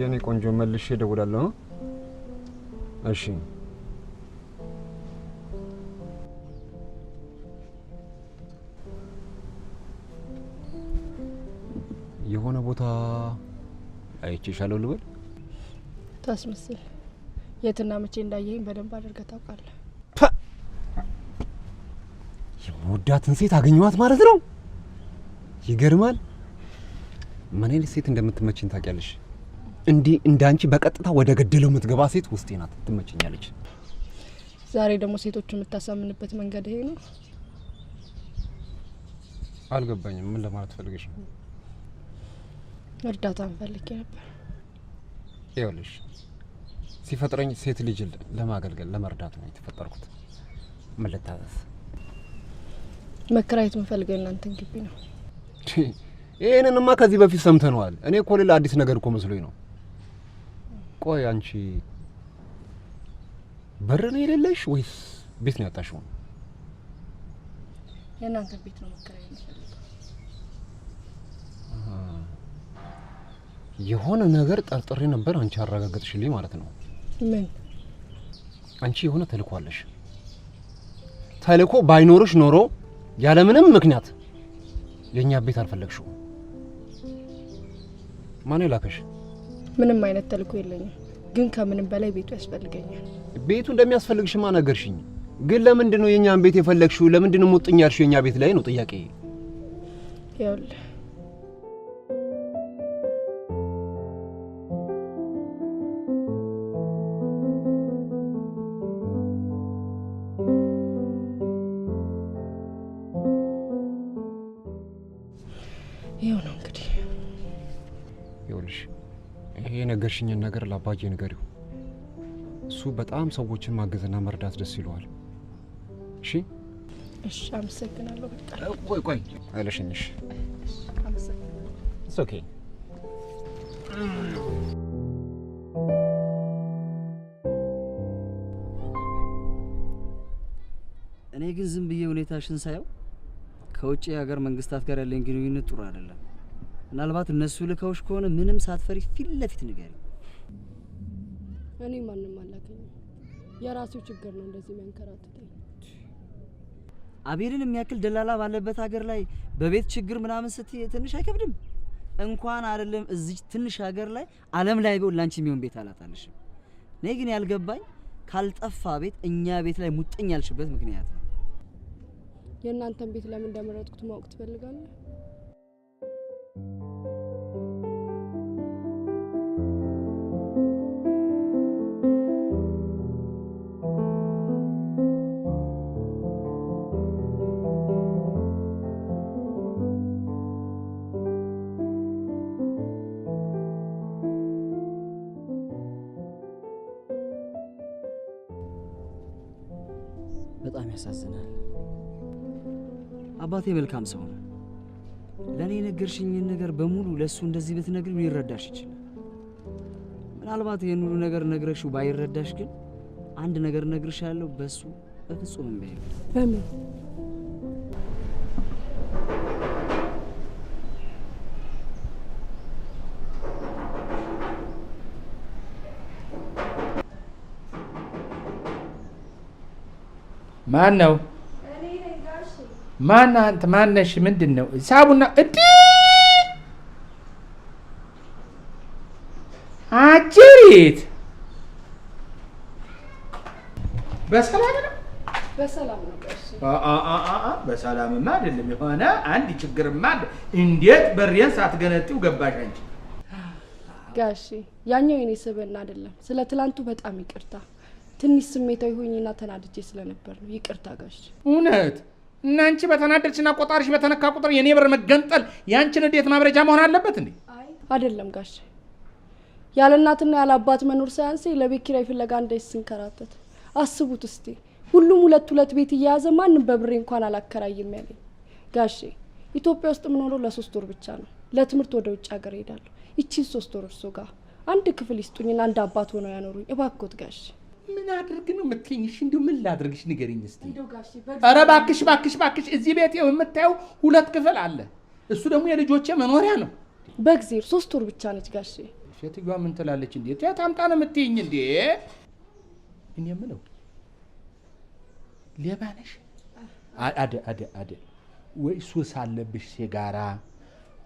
የኔ ቆንጆ መልሼ እደውላለሁ። እሺ የሆነ ቦታ አይቼሻለሁ ልበል? ታስመስል። የትና መቼ እንዳየኝ በደንብ አድርገህ ታውቃለህ። የምወዳትን ሴት አገኘኋት ማለት ነው። ይገርማል። ምን አይነት ሴት እንደምትመችኝ ታውቂያለሽ? እንዲህ እንዳንቺ በቀጥታ ወደ ገደለው የምትገባ ሴት ውስጤ ናት፣ ትመቸኛለች። ዛሬ ደግሞ ሴቶቹ የምታሳምንበት መንገድ ይሄ ነው። አልገባኝም። ምን ለማለት ፈልገሽ ነው? እርዳታን ፈልጌ ነበር። ይኸውልሽ ሲፈጥረኝ ሴት ልጅ ለማገልገል ለመርዳት ነው የተፈጠርኩት። ምን ልታዘዝ? መከራየት የምፈልገው እናንተን ግቢ ነው። ይሄንንማ ከዚህ በፊት ሰምተነዋል። እኔ እኮ ሌላ አዲስ ነገር እኮ መስሎኝ ነው። ቆይ አንቺ በር ነው የሌለሽ ወይስ ቤት ነው ያጣሽው? የእናንተ ቤት ነው መከራየት የምፈልገው። የሆነ ነገር ጠርጥሬ ነበር። አንቺ አረጋገጥሽልኝ ማለት ነው። ምን? አንቺ የሆነ ተልእኮ አለሽ። ተልእኮ ባይኖርሽ ኖሮ ያለምንም ምክንያት የኛ ቤት አልፈለግሽው። ማን ላከሽ? ምንም አይነት ተልእኮ የለኝም፣ ግን ከምንም በላይ ቤቱ ያስፈልገኛል። ቤቱ እንደሚያስፈልግሽማ ነገርሽኝ። ግን ለምንድን ነው የኛን ቤት የፈለግሽው? ለምንድን ነው ሙጥኝ ያልሽው የኛ ቤት ላይ ነው ጥያቄ። ይኸውልህ ነው እንግዲህ። ይኸውልሽ ይሄ ነገርሽኝን ነገር ለአባዬ ንገሪው። እሱ በጣም ሰዎችን ማገዝና መርዳት ደስ ይለዋል። እሺ እሺ፣ አመሰግናለሁ። በጣም ቆይ አይለሽኝሽ። አመሰግናለሁ። ኢትስ ኦኬ። እኔ ግን ዝም ብዬ ሁኔታሽን ሳየው ከውጭ ሀገር መንግስታት ጋር ያለኝ ግንኙነት ጥሩ አይደለም። ምናልባት እነሱ ልከውሽ ከሆነ ምንም ሳትፈሪ ፊት ለፊት ንገሪ። እኔ ማንንም አላገኘም። የራሱ ችግር ነው እንደዚህ መንከራተተኝ። አቤልን የሚያክል ደላላ ባለበት ሀገር ላይ በቤት ችግር ምናምን ስትይ ትንሽ አይከብድም? እንኳን አይደለም እዚህ ትንሽ ሀገር ላይ ዓለም ላይ ቢሆን ላንቺ የሚሆን ቤት አላጣልሽም። እኔ ግን ያልገባኝ ካልጠፋ ቤት እኛ ቤት ላይ ሙጥኝ ያልሽበት ምክንያት ነው። የእናንተን ቤት ለምን እንደመረጥኩት ማወቅ ትፈልጋለህ? በጣም ያሳዝናል። አባቴ መልካም ሰው ነው። ለኔ የነገርሽኝን ነገር በሙሉ ለሱ እንደዚህ ብትነግሪው ሊረዳሽ ይችላል። ምናልባት ይሄን ሁሉ ነገር ነግረሽው ባይረዳሽ ግን አንድ ነገር ነግርሻለሁ፣ በሱ በፍጹም እምቢ አይልም። በምን? ማን ነው? ማን አንተ? ማነሽ? ምንድን ነው? ሳቡና እዲ አጅሪት በሰላም ነው? በሰላም ነው ጋሽ። በሰላምማ አይደለም። የሆነ አንድ ችግርማ አለ። እንዴት በሬን ሳትገነጥው ገባሽ አንቺ? ጋሽ ያኛው የኔ ስብዕና አይደለም። ስለ ትላንቱ በጣም ይቅርታ። ትንሽ ስሜታዊ ሆኜና ተናድጄ ስለነበር ነው። ይቅርታ ጋሽ። እውነት እና አንቺ በተናደድሽና ቆጣሪሽ በተነካ ቁጥር የኔ በር መገንጠል ያንቺን እንዴት ማብረጃ መሆን አለበት እንዴ? አይደለም ጋሽ። ያለ እናትና ያለ አባት መኖር ሳያንሰኝ ለቤት ኪራይ ፍለጋ እንደዚህ ስንከራተት አስቡት እስቲ። ሁሉም ሁለት ቤት እየያዘ ማንም በብሬ እንኳን አላከራይም ያለኝ ጋሼ። ኢትዮጵያ ውስጥ የምኖረው ለ3 ወር ብቻ ነው። ለትምህርት ወደ ውጭ ሀገር ሄዳለሁ። ይቺን 3 ወር እርሶ ጋር አንድ ክፍል ይስጡኝና አንድ አባት ሆነው ያኖሩኝ እባክዎት ጋሼ። ምን አድርግ ነው የምትይኝ? እሺ እንደው ምን ላድርግሽ ንገሪኝ እስቲ። ኧረ እባክሽ እዚህ ቤት የምታየው 2 ክፍል አለ። እሱ ደግሞ የልጆቼ መኖሪያ ነው። በእግዚአብሔር 3 ወር ብቻ ነች ጋሼ። ሴትዮዋ ምን ትላለች እንዴ? ታምጣ ነው የምትይኝ እንዴ? እኔ የምለው ሌባ ነሽ? አደ ወይ ሱስ አለብሽ ሲጋራ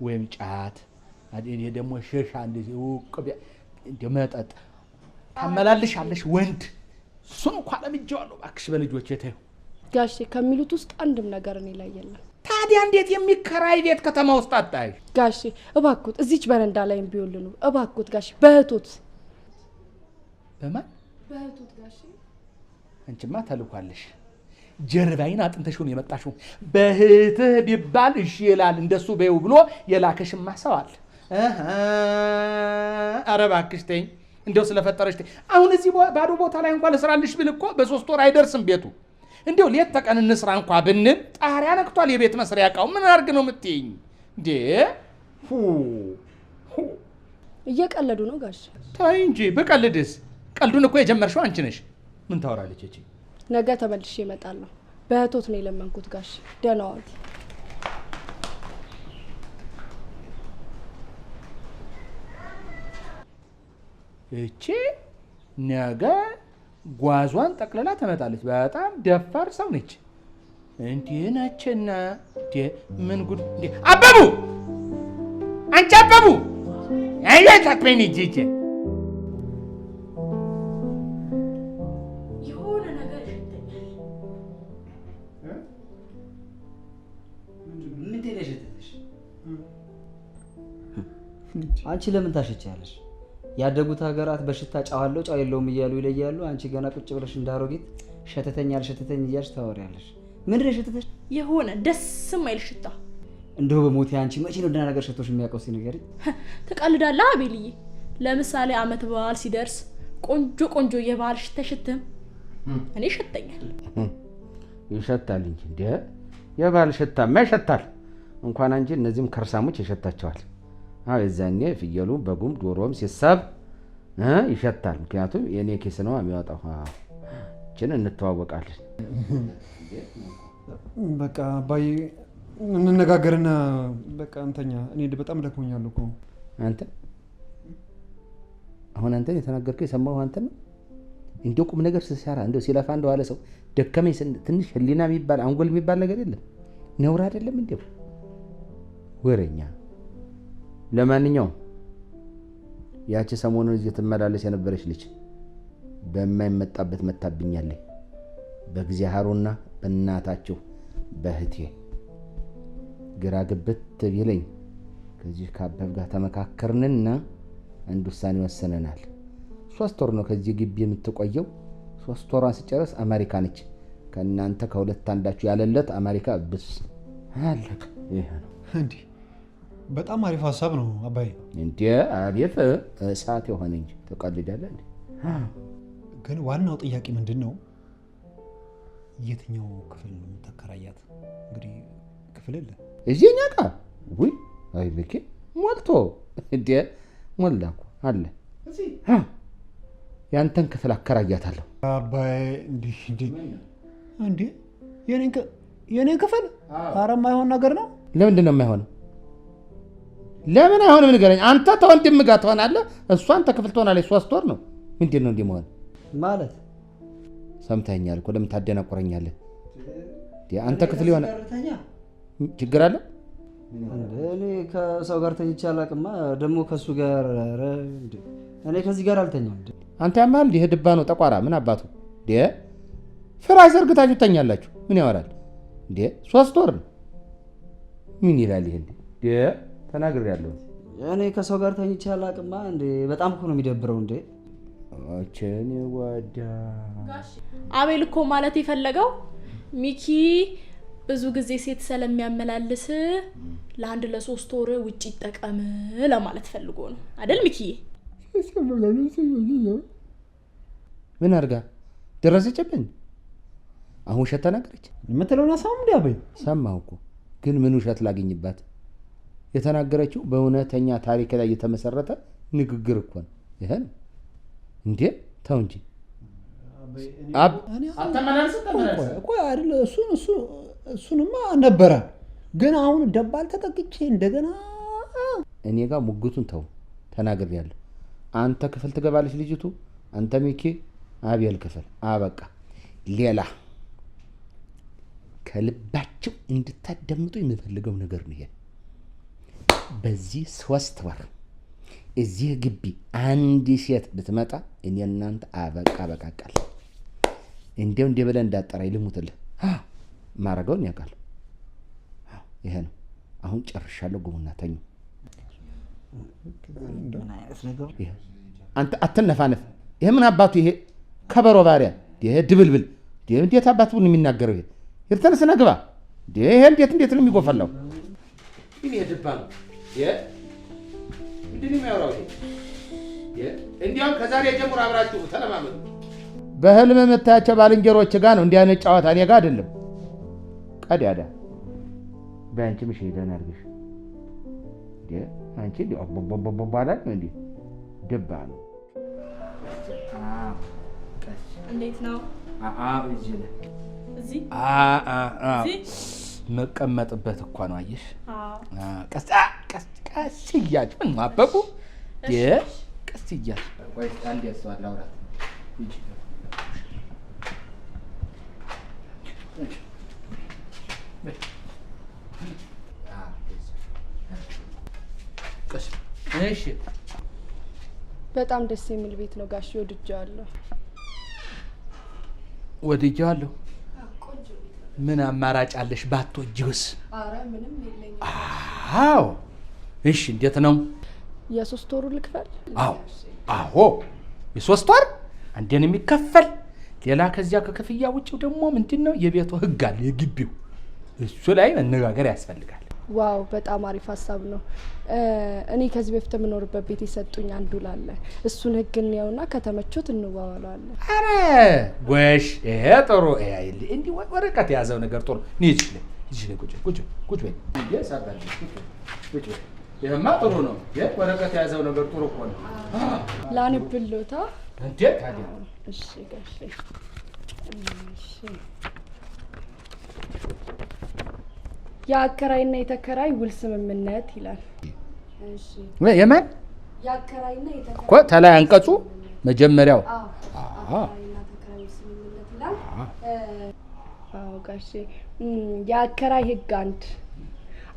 ወይም ጫት፣ እኔ ደግሞ ሸሻ እንደዚህ ውቅብ እንደ መጠጥ ታመላልሻለሽ ወንድ። እሱን እንኳን ለምጄዋለሁ። እባክሽ በልጆቼ ተይው ጋሼ። ከሚሉት ውስጥ አንድም ነገር እኔ ላይ የለም። ታዲያ እንዴት የሚከራይ ቤት ከተማ ውስጥ አጣሽ? ጋሼ እባክዎት እዚች በረንዳ ላይም ቢወልኑ እባክዎት ጋሼ። በእህቶት በማን? በእህቶት ጋሼ። አንቺማ ተልኳለሽ። ጀርባይን አጥንተሽ ነው የመጣሽው። በህትህ ቢባል እሺ ይላል እንደሱ በይው ብሎ የላከሽማ ሰው አለ። ኧረ እባክሽ ተይኝ እንደው ስለፈጠረሽ ተይኝ። አሁን እዚህ ባዶ ቦታ ላይ እንኳን ልስራልሽ ብል እኮ በ3 ወር አይደርስም ቤቱ። እንደው ሌት ተቀን እንስራ እንኳ ብንል ጣሪያ ነክቷል የቤት መስሪያ ዕቃው። ምን አድርግ ነው የምትይኝ እንዴ? እየቀለዱ ነው ጋሽ። ተይ እንጂ ብቀልድስ? ቀልዱን እኮ የጀመርሽው አንቺ ነሽ። ምን ታወራለች እቺ? ነገ ተመልሼ እመጣለሁ። በእህቶት ነው የለመንኩት ጋሽ። ደህና ዋሉ። እቺ ነገ ጓዟን ጠቅልላ ትመጣለች። በጣም ደፋር ሰው ነች። እንዲህ ነችና ምን ጉድ! እንዴ አበቡ! አንቺ አበቡ! አያት አትበይኝ እጄ የሆነ ነገር ይሸተኛል። ምን ተለሽተሽ? አንቺ ለምን ታሸቻለሽ? ያደጉት ሀገራት በሽታ ጫው አለው ጫው የለውም እያሉ ይለያሉ። አንቺ ገና ቁጭ ብለሽ እንዳሮጊት ሸተተኛ አልሸተተኝ እያልሽ ታወሪያለሽ። ምንድን ነው የሸተተሽ? የሆነ ደስ የማይል ሽታ። እንደው በሞቴ አንቺ መቼ ነው ደህና ነገር ሸቶሽ የሚያውቀው? ሲነገሪ ትቀልዳለህ አቤልዬ። ለምሳሌ አመት በዓል ሲደርስ ቆንጆ ቆንጆ የበዓል ሽታ ሽትም እኔ ይሸተኛል። ይሸታል እንጂ እንደ የበዓል ሽታማ ይሸታል። እንኳን አንቺ እነዚህም ከርሳሞች ይሸታቸዋል። አዎ የዛኔ ፍየሉ በጉም ዶሮም ሲሳብ ይሸታል። ምክንያቱም የኔ ኬስ ነው የሚያወጣው። እችን እንተዋወቃለን። በቃ አባዬ እንነጋገርና በቃ እንተኛ። እኔ በጣም ደክሞኛል እኮ። አንተ አሁን አንተን የተናገርከው የሰማው አንተ ነው። እንደው ቁም ነገር ሲሰራ እንደው ሲለፋ እንደው አለ ሰው ደከመኝ ትንሽ ህሊና የሚባል አንጎል የሚባል ነገር የለም። ነውር አይደለም እንደው ወሬኛ። ለማንኛውም ያቺ ሰሞኑን እዚህ ትመላለስ የነበረች ልጅ በማይመጣበት መታብኛለች። በእግዚአብሔርና በእናታችሁ በእህቴ ግራ ግብት ቢለኝ ከዚህ ከአበብ ጋር ተመካከርንና አንድ ውሳኔ ወሰነናል። 3 ወር ነው ከዚህ ግቢ የምትቆየው። 3 ወሯን ስጨርስ አሜሪካ ነች። ከእናንተ ከሁለት አንዳችሁ ያለለት አሜሪካ ብስ አለቀ። ይሄ ነው እንዴ? በጣም አሪፍ ሀሳብ ነው አባዬ። እንዴ አቤት እሳት የሆነ እንጂ ተቀልዳለህ እንዴ? ግን ዋናው ጥያቄ ምንድን ነው? የትኛው ክፍል ነው የምትከራያት? እንግዲህ ክፍል የለ እዚህኛ ጋር ወይ አይ ልኬ ሞልቶ እንዴ ሞላ እኮ አለ እዚህ ያንተን ክፍል አከራያታለሁ አባዬ። እንዴ የኔን ክፍል? ኧረ የማይሆን ነገር ነው። ለምንድን ነው የማይሆነው? ለምን አይሆንም ንገረኝ። አንተ ተወንድም ጋር ትሆናለህ፣ እሷ አንተ ክፍል ትሆናለች። 3 ወር ነው። ምንድን ነው እንዲህ መሆን ማለት? ሰምተኸኛል እኮ ለምን ታደናቆረኛለህ? አንተ ክፍል የሆነ ችግር አለ? እኔ ከሰው ጋር ተኝቼ አላውቅማ። ደግሞ ከሱ ጋር እኔ ከዚህ ጋር አልተኛም። አንተ ያማል ይሄ ድባ ነው ጠቋራ። ምን አባቱ ፍራሽ ዘርግታችሁ ተኛላችሁ። ምን ያወራል እንዴ? 3 ወር ነው። ምን ይላል ይሄ እንዴ? ተናግሬያለሁ። እኔ ከሰው ጋር ተኝቼ አላውቅማ። እንዴ በጣም እኮ ነው የሚደብረው። እንዴ አቸኔ ወዳ አቤል እኮ ማለት የፈለገው ሚኪ ብዙ ጊዜ ሴት ስለሚያመላልስ ለአንድ ለ3 ወር ውጪ ይጠቀም ለማለት ፈልጎ ነው አይደል ሚኪዬ? ምን አድርጋ ደረሰችብኝ? አሁን ውሸት ተናገረች የምትለውን አሳም እንዴ አበይ? ሰማሁ እኮ ግን ምን ውሸት ላገኝባት? የተናገረችው በእውነተኛ ታሪክ ላይ የተመሰረተ ንግግር እኮ ነው። ይሄ ነው እንዴ? ተው እንጂ እሱንማ ነበረ። ግን አሁን ደባል ተጠቅቼ እንደገና እኔ ጋር ሙግቱን ተው። ተናግሬያለሁ። አንተ ክፍል ትገባለች ልጅቱ፣ አንተ ሚኪ አቤል ክፍል። አበቃ። ሌላ ከልባቸው እንድታዳምጡ የምፈልገው ነገር ነው። ይሄ በዚህ 3 ወር እዚህ ግቢ አንድ ሴት ብትመጣ እኔ እናንተ አበቃ በቃቃል። እንደው እንደ ብለህ እንዳጠራኝ ልሙትልህ። ማረገውን ያውቃል። ይሄ ነው። አሁን ጨርሻለሁ። ግቡና ተኙ። አንተ አትነፋነፍ። ይሄ ምን አባቱ ይሄ ከበሮ ባሪያ ይሄ ድብልብል እንዴት አባቱን የሚናገረው ይሄ? ይርተነስና ግባ። ይሄ እንዴት ነው የሚጎፈላው? ግን የድባሉ ምንድን ነው የሚያወራው? እንዲያውም ከዛሬ ጀምሮ አብራችሁ ተለማመዱ። በህልም የምታያቸው ባልንጀሮች ጋር ነው እንዲህ አይነት ጨዋታ፣ እኔ ጋር አይደለም። ቀዳዳ በአንቺ ምሽ ሄደን አድርግሽ አንቺ እንዲ ባላል ነው እንዲ ድባሉ። እንዴት ነው? እዚህ መቀመጥበት እኮ ነው። አየሽ፣ ቀስ እያልሽ ምን ማበቁ ቀስ እያልሽ ወይ አንዴ ያስዋል አውራት እንጂ እሺ። በጣም ደስ የሚል ቤት ነው ጋሽ፣ ወድጄዋለሁ። ወድጄዋለሁ። ምን አማራጭ አለሽ? ባትወጂውስ? አረ ምንም የለኝም። አዎ። እሺ፣ እንዴት ነው? የ3 ወሩ ልክፈል? አዎ፣ የ3 ወር አንዴን የሚከፈል ሌላ። ከዚያ ከክፍያ ውጭው ደግሞ ምንድነው የቤቱ ህግ አለ፣ የግቢው። እሱ ላይ መነጋገር ያስፈልጋል። ዋው፣ በጣም አሪፍ ሀሳብ ነው። እኔ ከዚህ በፊት የምኖርበት ቤት የሰጡኝ አንዱ ላለ እሱን ህግ እንየውና ከተመቾት እንዋዋለዋለን። አረ ጎሽ፣ ይሄ ጥሩ። እንዲህ ወረቀት የያዘው ነገር ጥሩ። ቁጭ በይ። ይሄማ ጥሩ ነው። ወረቀት የያዘው ነገር ጥሩ እኮ ነው። ላንብሎታ እንዴ? ታዲያ እሺ ጋሽ። እሺ፣ የአከራይና የተከራይ ውል ስምምነት ይላል። እሺ፣ የማን የአከራይና የተከራይ እኮ ተላይ አንቀጹ መጀመሪያው። አከራይና ተከራይ ውል ስምምነት ይላል። አዎ ጋሽ። የአከራይ ህግ 1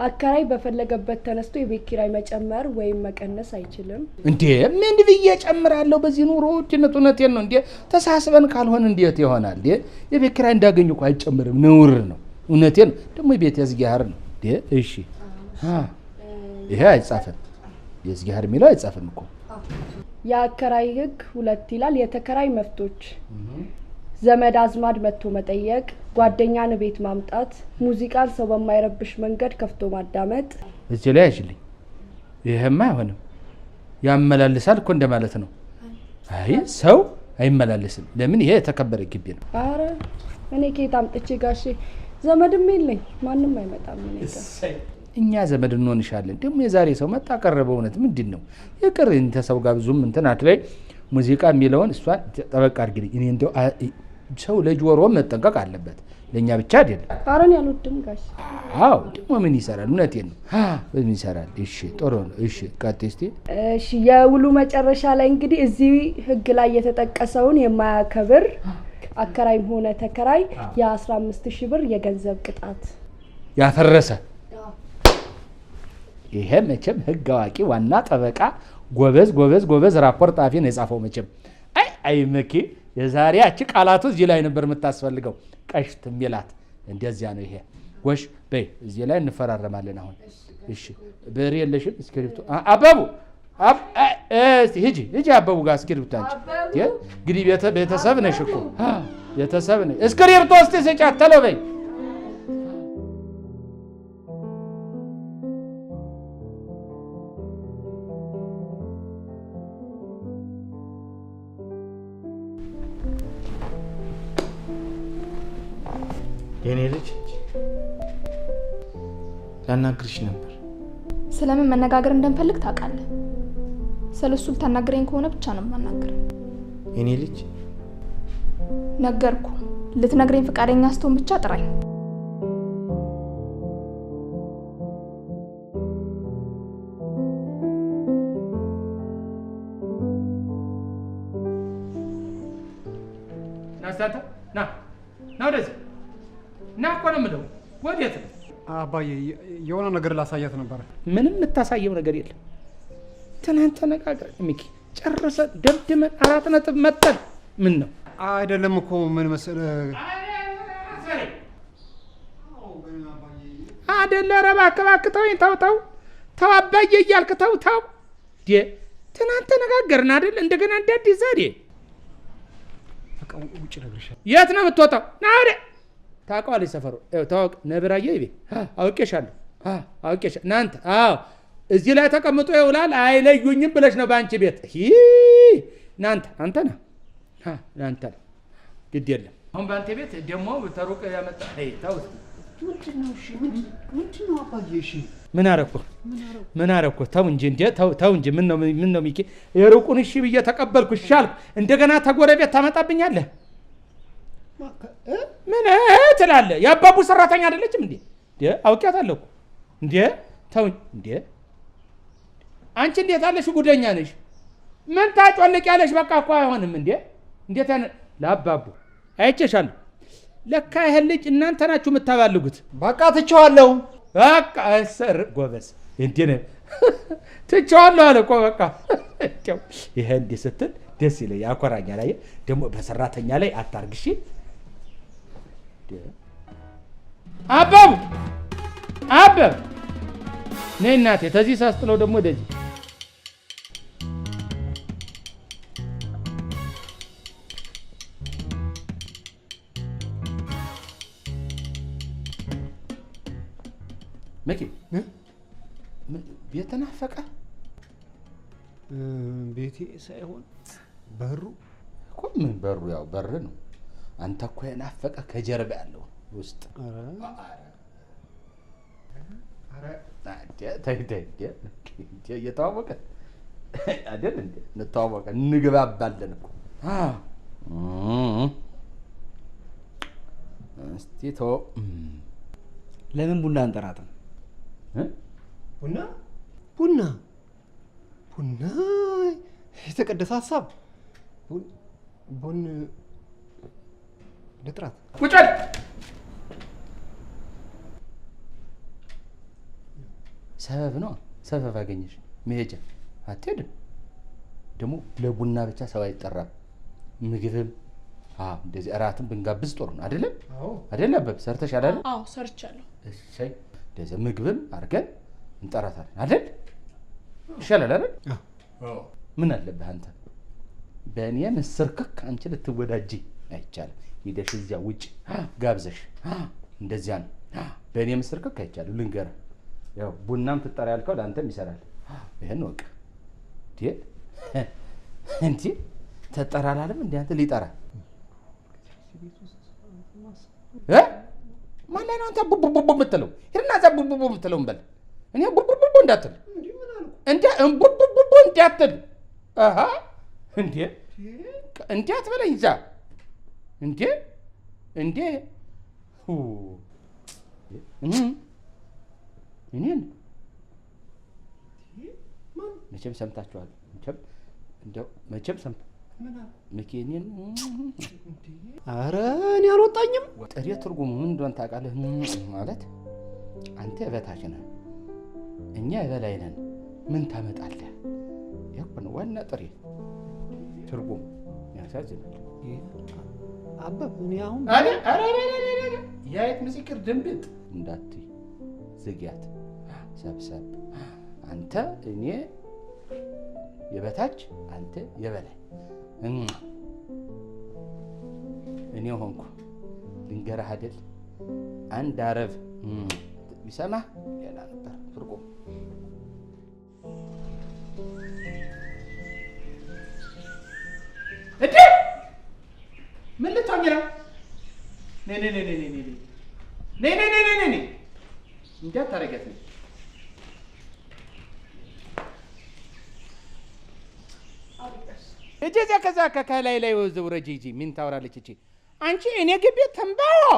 አከራይ በፈለገበት ተነስቶ የቤት ኪራይ መጨመር ወይም መቀነስ አይችልም። እንዴ ምን ብዬ ጨምራለሁ? በዚህ ኑሮ ውድነት እውነቴን ነው። እንዴ ተሳስበን ካልሆነ እንዴት ይሆናል? የቤት ኪራይ እንዳገኙ እኮ አይጨምርም፣ ነውር ነው። እውነቴን ነው። ደግሞ የቤት የዝጊያር ነው። እሺ፣ ይሄ አይጻፍም። የዝጊያር የሚለው አይጻፍም እኮ። የአከራይ ህግ 2 ይላል። የተከራይ መብቶች ዘመድ አዝማድ መጥቶ መጠየቅ፣ ጓደኛን ቤት ማምጣት፣ ሙዚቃን ሰው በማይረብሽ መንገድ ከፍቶ ማዳመጥ። እዚህ ላይ አይችልኝ። ይሄማ አይሆንም። ያመላልሳል እኮ እንደማለት ነው። አይ ሰው አይመላለስም። ለምን? ይሄ የተከበረ ግቢ ነው። አረ እኔ ከየት አምጥቼ ጋሼ? ዘመድም የለኝ፣ ማንም አይመጣም። እኛ ዘመድ እንሆንሻለን። ደግሞ የዛሬ ሰው መጣ ቀረበ። እውነት ምንድን ነው ይቅር። እንተ ሰው ጋር ብዙም እንትን አትለይ። ሙዚቃ የሚለውን እሷ ጠበቅ አድርጊልኝ። እኔ እንደው ሰው ለጆሮ መጠንቀቅ አለበት፣ ለእኛ ብቻ አይደለም። ኧረ እኔ አልወድም ጋሽ። አዎ ደግሞ ምን ይሰራል? እውነቴን ነው። ምን ይሰራል? እሺ ጥሩ ነው። እሺ ቀጥይ እስቲ። እሺ የውሉ መጨረሻ ላይ እንግዲህ እዚህ ህግ ላይ የተጠቀሰውን የማያከብር አከራይም ሆነ ተከራይ የ15,000 ብር የገንዘብ ቅጣት ያፈረሰ። ይሄ መቼም ህግ አዋቂ ዋና ጠበቃ ጎበዝ ራፖርት ጣፊ ነው የጻፈው። መቼም አይ መኪ የዛሬያች ቃላቱ እዚህ ላይ ነበር የምታስፈልገው። ቀሽት የሚላት እንደዚያ ነው። ይሄ ጎሽ በይ እዚህ ላይ እንፈራረማለን አሁን። እሺ ብር የለሽም? እስክሪፕቶ አበቡ ሂጂ አበቡ ጋር እስክሪፕቶ አንቺ እንግዲህ ቤተሰብ ነሽ እኮ ቤተሰብ ነሽ። እስክሪፕቶ እስቲ ስጫት ተሎ በይ። የኔ ልጅ ላናግርሽ ነበር። ስለምን መነጋገር እንደምፈልግ ታውቃለህ። ስለሱ ልታናግረኝ ከሆነ ብቻ ነው የማናግር። የኔ ልጅ ነገርኩ። ልትነግረኝ ፈቃደኛ ስትሆን ብቻ ጥራኝ። ናስታንተ ና ወደዚህ ና እኮ ነው የምለው። ወዴት ነው? አባዬ የሆነ ነገር ላሳያት ነበረ። ምንም የምታሳየው ነገር የለም። ትናንት ተነጋግረን ሚኪ ጨርሰ ደምድመን 4 ነጥብ መጠን ምን ነው አይደለም እኮ ምን መሰለህ አይደለ ረባ አከባክተው ተው አባዬ እያልክ ተው ትናንት ተነጋገርን አይደል? እንደገና እንደ አዲስ ዛሬ በቃ ውጭ ነግርሻለሁ። የት ነው የምትወጣው? ና ወደ ታውቀዋለች ሰፈሩ ታወቅ ነብራዬ ይቤ አውቄሻለሁ አውቄሻለሁ እናንተ አዎ እዚህ ላይ ተቀምጦ ይውላል አይለዩኝም ብለሽ ነው በአንቺ ቤት እናንተ አንተ ነህ እናንተ ግድ የለም አሁን በአንተ ቤት ደግሞ ተሩቅ ያመጣ ታውስ ምንድነው? እሺ ምንድነው አባዬ? እሺ ምን አረኩ? ተው እንጂ እንዴ ተው እንጂ ምን ነው ሚኪ የሩቁን እሺ ብዬ ተቀበልኩ ሻልኩ እንደገና ተጎረቤት ታመጣብኛለህ ምን ትላለህ? የአባቡ ሰራተኛ አይደለችም እንዴ? አውቄያታለሁ እኮ እንዴ ተው እንዴ አንቺ እንዴት አለሽ ጉደኛ ነሽ ምን ታጮልቅ ያለሽ በቃ እኮ አይሆንም እንዴ እንዴት ለአባቡ አይቼሻለሁ ለካ ይሄ ልጅ እናንተ ናችሁ የምታባልጉት በቃ ትቼዋለሁ በቃ እሰር ጎበዝ እንዴ ነው ትቼዋለሁ አለ እኮ በቃ ይሄ እንዲህ ስትል ደስ ይለኝ ያኮራኛል አየህ ደግሞ በሰራተኛ ላይ አታርግሽ አባቡ ነይ እናቴ ተዚህ ሳስጥለው ደግሞ ደዚህ መኪ ቤት ተናፈቀ ቤቴ ሳይሆን በሩ እኮ ምን በሩ ያው በር ነው አንተ እኮ የናፈቀ ከጀርባ ያለው ውስጥ እየተዋወቀ አይደል እንዴ እንተዋወቀ እንግባባለን እኮ እስቲ ተው ለምን ቡና አንጠራትም ቡና የተቀደሰ ሀሳብ ቡን ልጥራት ቁጭል ሰበብ ነው ሰበብ አገኘሽ መሄጃ አትሄድም ደግሞ ለቡና ብቻ ሰው አይጠራም ምግብም እንደዚህ እራትም ብንጋብዝ ጥሩ ነው አይደለም አይደል አበብ ሰርተሻል አይደል አዎ ሰርቻለሁ እሺ እንደዚህ ምግብም አድርገን እንጠራታለን አይደል ይሻላል አይደል ምን አለብህ አንተ በእኔ ምስርክክ አንቺ ልትወዳጂ አይቻልም ሂደሽ እዚያ ውጭ ጋብዘሽ እንደዚያ ነው በእኔ ምስርክክ አይቻልም ልንገርህ ያው ቡናም ትጠራ ያልከው ለአንተም ይሰራል ይሄን ወቅ እንዴ ተጠራላለም እንዴ አንተ ሊጠራ ማን ላይ ነው አንተ ቡቡቡ የምትለው ሄድና እዛ ቡቡቡ የምትለው እንበል እኔ ቡቡቡ እንዳትል እንዴ ቡቡቡ እንዳትል እንዴ እንዴ አትበለኝ እዛ እንዴ እኔን መቼም ሰምታችኋል መቼም ሰምታ መኪኔን ኧረ እኔ አልወጣኝም ጥሬ ትርጉሙ ምን እንደሆነ ታውቃለህ ማለት አንተ የበታች ነህ እኛ የበላይ ነን ምን ታመጣለህ ያው ነው ዋና ጥሬ ትርጉሙ ያሳዝናል አበብ እኔ አሁን ያየት ምስክር ድንብጥ እንዳትይ ዝጊያት ሰብሰብ አንተ እኔ የበታች አንተ የበላይ እኔ ሆንኩ ልንገርህ አይደል አንድ አረብ ቢሰማህ ሌላ ነበር ትርጉም እዴ ምን ልትሆኝ ነው ነይ እንዳታረጋት ነው እጀዛ ከዛ ከላይ ላይ ወዘውረጂ ጂ ምን ታወራለች እቺ አንቺ እኔ ግቢ ተንባው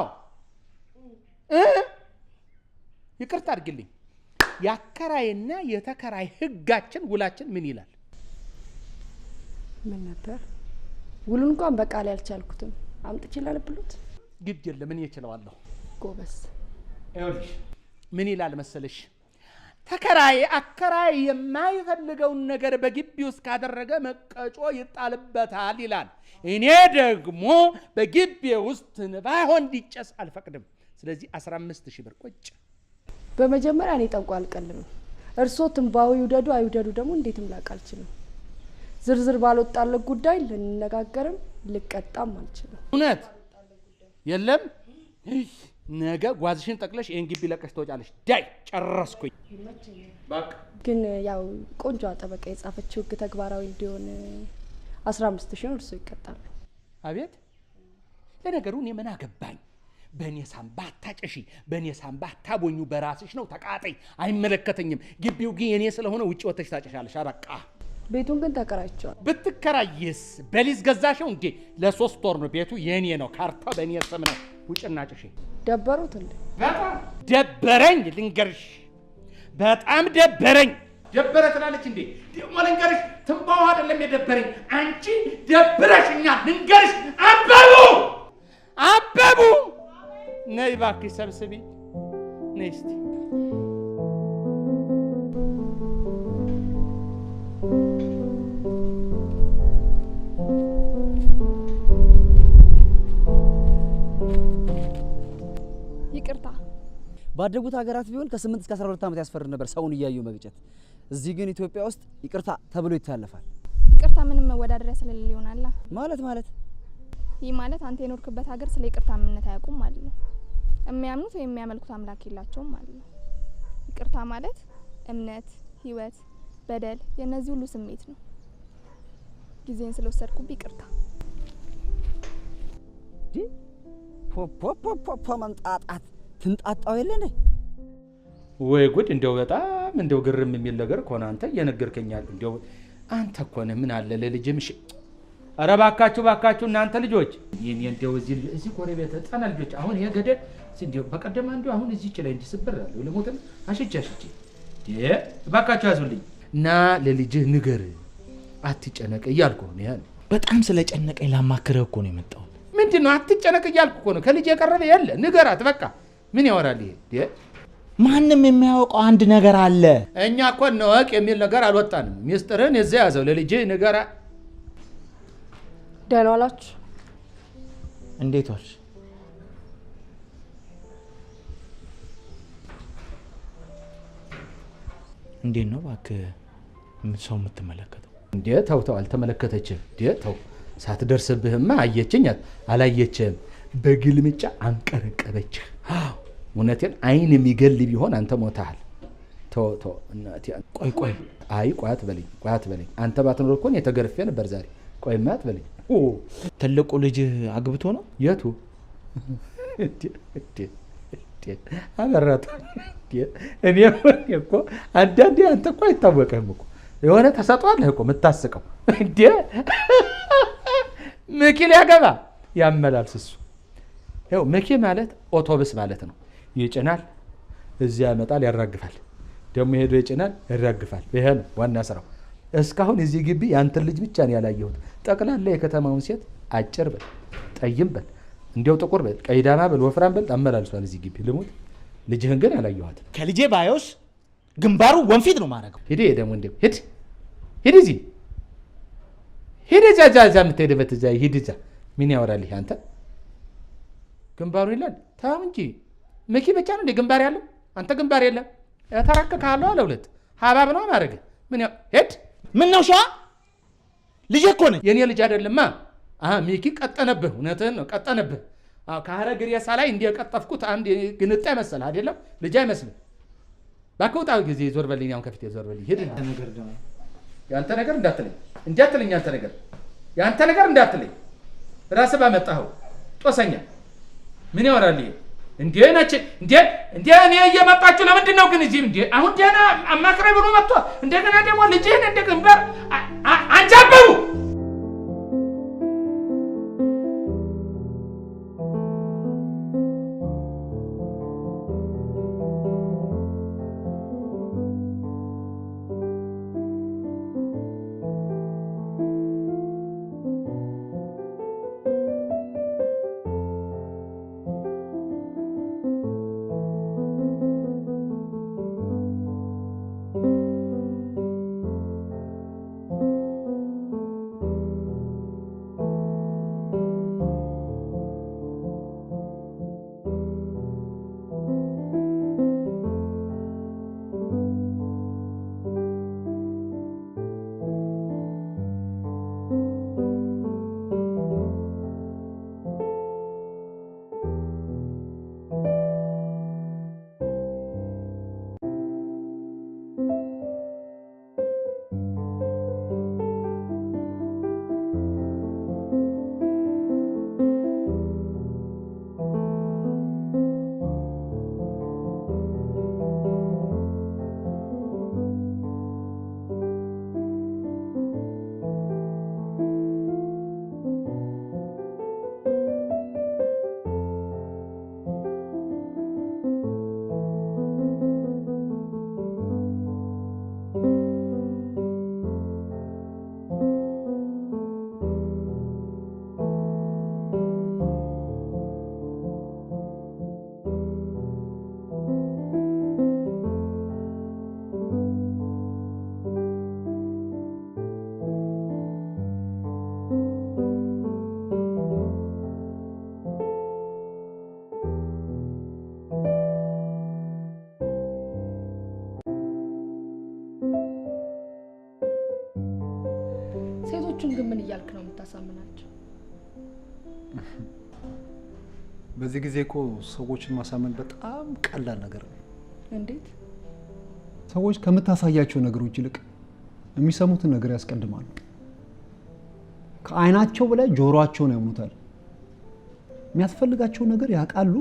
ይቅርታ አድርግልኝ ያከራይና የተከራይ ህጋችን ውላችን ምን ይላል ምን ነበር ውሉን እንኳን በቃል ያልቻልኩትም አምጥቼ ላልብሉት ግድ የለም እኔ እችለዋለሁ ጎበስ ይኸውልሽ ምን ይላል መሰለሽ ተከራይ አከራይ የማይፈልገውን ነገር በግቢ ውስጥ ካደረገ መቀጮ ይጣልበታል ይላል እኔ ደግሞ በግቢ ውስጥ ባይሆን እንዲጨስ አልፈቅድም ስለዚህ 15000 ብር ቁጭ በመጀመሪያ እኔ ጠንቋ አልቀልም እርሶ ትንባው ይውደዱ አይውደዱ ደግሞ እንዴትም ላቅ አልችልም ዝርዝር ባልወጣለት ጉዳይ ልንነጋገርም ልቀጣም አልችልም። እውነት የለም። ነገ ጓዝሽን ጠቅለሽ ይሄን ግቢ ለቀሽ ትወጫለሽ። ዳይ ጨረስኩኝ። በቃ ግን ያው ቆንጆ ጠበቃ የጻፈችው ህግ ተግባራዊ እንዲሆን 15,000 እርሱ ይቀጣሉ። አቤት ለነገሩ እኔ ምን አገባኝ? በእኔ ሳምባ ታጨሺ፣ በእኔ ሳምባ ታቦኙ፣ በራስሽ ነው ተቃጠይ፣ አይመለከተኝም። ግቢው ግን የኔ ስለሆነ ውጭ ወጥተሽ ታጨሻለሽ። አበቃ። ቤቱን ግን ተከራይቷል። ብትከራይስ በሊዝ ገዛሽው እንዴ? ለ3 ወር ነው። ቤቱ የኔ ነው፣ ካርታው በእኔ ስም ነው። ውጭና ጭሺ። ደበሩት እንዴ? በጣም ደበረኝ ልንገርሽ፣ በጣም ደበረኝ። ደበረ ትላለች እንዴ? ደግሞ ልንገርሽ፣ ትንባው አይደለም የደበረኝ፣ አንቺ ደብረሽኛል። ልንገርሽ፣ አበቡ ነይ እባክሽ ሰብስቢ፣ ነይ እስቲ። ይቅርታ። ባደጉት ሀገራት ቢሆን ከ8 እስከ 12 ዓመት ያስፈርድ ነበር ሰውን እያዩ መግጨት። እዚህ ግን ኢትዮጵያ ውስጥ ይቅርታ ተብሎ ይታለፋል። ይቅርታ ምንም መወዳደሪያ ስለሌለ ይሆናል ማለት ይህ ማለት አንተ የኖርክበት ሀገር ስለ ይቅርታ ምንነት አያውቁም ማለት ነው። የሚያምኑት ወይም የሚያመልኩት አምላክ የላቸውም ማለት ነው። ይቅርታ ማለት እምነት፣ ህይወት፣ በደል የነዚህ ሁሉ ስሜት ነው። ጊዜን ስለወሰድኩብኝ ይቅርታ። ፖፖፖፖ መንጣጣት ትንጣጣው የለ እንዴ? ወይ ጉድ! እንደው በጣም እንደው ግርም የሚል ነገር ከሆነ አንተ እየነገርከኛል። እንደው አንተ እኮ ነህ ምን አለ ለልጅም እሺ። ኧረ ባካችሁ እናንተ ልጆች ይሄን እንደው እዚህ ጎረቤት ህፃና ልጆች አሁን ይሄ ገደል እንደው በቀደም አንዱ አሁን እዚህ ይችላል እንዲስብር ያለው ለሞተም አሽቻ ባካችሁ ያዙልኝ እና ለልጅህ ንገር አትጨነቅ እያልኩ ነው። ያን በጣም ስለጨነቀኝ ላማክረህ እኮ ነው የመጣሁት። ምንድነው አትጨነቅ እያልኩ እኮ ነው። ከልጅ የቀረበ ያለ ንገራት በቃ። ምን ያወራል ይሄ? ማንም የሚያውቀው አንድ ነገር አለ። እኛ እኮ ነወቅ የሚል ነገር አልወጣንም። ሚስጥርን እዛ ያዘው ለልጅህ ንገራ። ደህና ዋላችሁ? እንዴት ዋልሽ? እንዴት ነው እባክህ ሰው የምትመለከተው? እንዴ ተው አልተመለከተችም። እንዴ ተው ሳትደርስብህማ አየችኝ አላየችም። በግልምጫ አንቀረቀበችህ። እውነቴን አይን የሚገል ቢሆን አንተ ሞታል። ተው እናቴ። ቆይ ቆይ አትበለኝ። አንተ ባትኖር እኮ የተገርፌ ነበር ዛሬ። ቆይማ አትበለኝ። ትልቁ ልጅ አግብቶ ነው? የቱ? አበራቱ እኔ እኮ አንዳንዴ አንተ እኮ አይታወቅህም እኮ የሆነ ተሰጧለህ እኮ የምታስቀው እንዴ። መኪ ሊያገባ ያመላልስ እሱ። ይኸው መኪ ማለት ኦቶብስ ማለት ነው። ይጭናል፣ እዚያ ያመጣል፣ ያራግፋል፣ ደግሞ ሄዶ ይጭናል፣ ያራግፋል። ይሄ ነው ዋና ስራው። እስካሁን እዚህ ግቢ ያንተን ልጅ ብቻ ነው ያላየሁት። ጠቅላላ የከተማውን ሴት አጭር በል ጠይም በል እንዲያው ጥቁር በል ቀይዳማ በል ወፍራም በል አመላልሷል እዚህ ግቢ። ልሙት ልጅህን ግን ያላየኋት። ከልጄ ባዮስ ግንባሩ ወንፊት ነው ማረገው። ሂድ ደግሞ እንዴ ሂድ እዚህ ሂድ እዛ የምትሄድበት እዛ ሂድ እዛ። ምን ያወራልህ አንተ? ግንባሩ ይላል ታም እንጂ መኪ ብቻ ነው እንደ ግንባር ያለው። አንተ ግንባር የለም ተረከካለሁ አለ ሁለት ሀባብ ነው ማረግ። ምን ሄድ ምን ነው ሻ ልጅ እኮ ነኝ። የኔ ልጅ አይደለማ። ሚኪ ቀጠነብህ። እውነትህን ነው ቀጠነብህ። ከሀረግ ሬሳ ላይ እንደቀጠፍኩት አንድ ግንጣ ይመስልህ አይደለም? ልጅ አይመስልም። ባከውጣ ጊዜ ዞር በልኝ። አሁን ከፊት ዞር በልኝ። ሄድ ነገር ደግሞ ያንተ ነገር እንዳትለኝ ያንተ ነገር እንዳትለኝ። ራስህ ባመጣኸው ጦሰኛ ምን ያወራል ይሄ? እንዴ እኔ እየመጣችሁ ለምንድን ነው ግን እዚህ እንዴ? አሁን ደህና አማክረኝ ብሎ መጥቶ እንደገና ደግሞ ልጅህን እንደ ግንባር አንጃበቡ። ሰዎችን ግን ምን እያልክ ነው የምታሳምናቸው? በዚህ ጊዜ እኮ ሰዎችን ማሳመን በጣም ቀላል ነገር ነው። እንዴት? ሰዎች ከምታሳያቸው ነገሮች ይልቅ የሚሰሙትን ነገር ያስቀድማሉ። ከአይናቸው በላይ ጆሮአቸውን ያምኑታል። የሚያስፈልጋቸው ነገር ያውቃሉ፣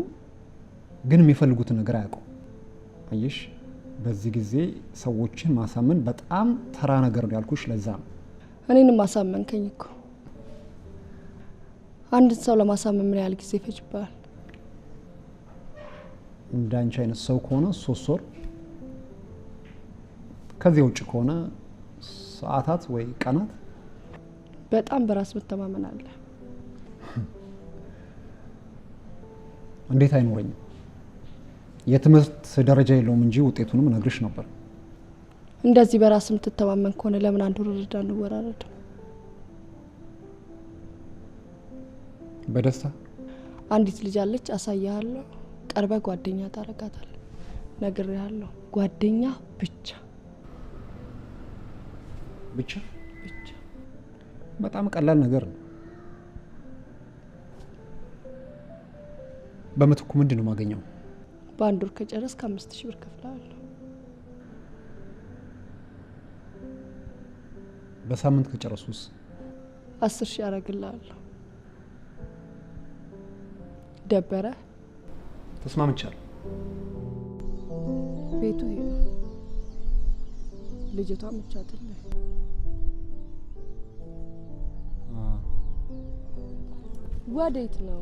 ግን የሚፈልጉትን ነገር አያውቁም። አየሽ፣ በዚህ ጊዜ ሰዎችን ማሳመን በጣም ተራ ነገር ነው ያልኩሽ ለዛ ነው። እኔንም ማሳመንከኝ እኮ። አንድን ሰው ለማሳመን ምን ያህል ጊዜ ይፈጅብሃል? እንዳንቺ አይነት ሰው ከሆነ 3 ወር፣ ከዚህ ውጭ ከሆነ ሰዓታት ወይ ቀናት። በጣም በራስ መተማመን አለ። እንዴት አይኖረኝም? የትምህርት ደረጃ የለውም እንጂ ውጤቱንም እነግርሽ ነበር። እንደዚህ በራስ የምትተማመን ከሆነ ለምን አንድ ወረዳ እንወራረድ? በደስታ። አንዲት ልጅ አለች፣ አሳያለሁ። ቀርበ ጓደኛ ታረጋታለህ። ነግሬሃለሁ፣ ጓደኛ ብቻ ብቻ። በጣም ቀላል ነገር ነው። በምትኩ ምንድን ነው የማገኘው? በአንድ ወር ከጨረስክ 5000 ብር ከፍላለሁ። በሳምንት ከጨረሱስ? 10,000 ያደርግልሃለሁ። ደበረ? ተስማምቻለሁ። ቤቱ ይሄ ነው። ልጅቷ ምቻትልህ። ወዴት ነው?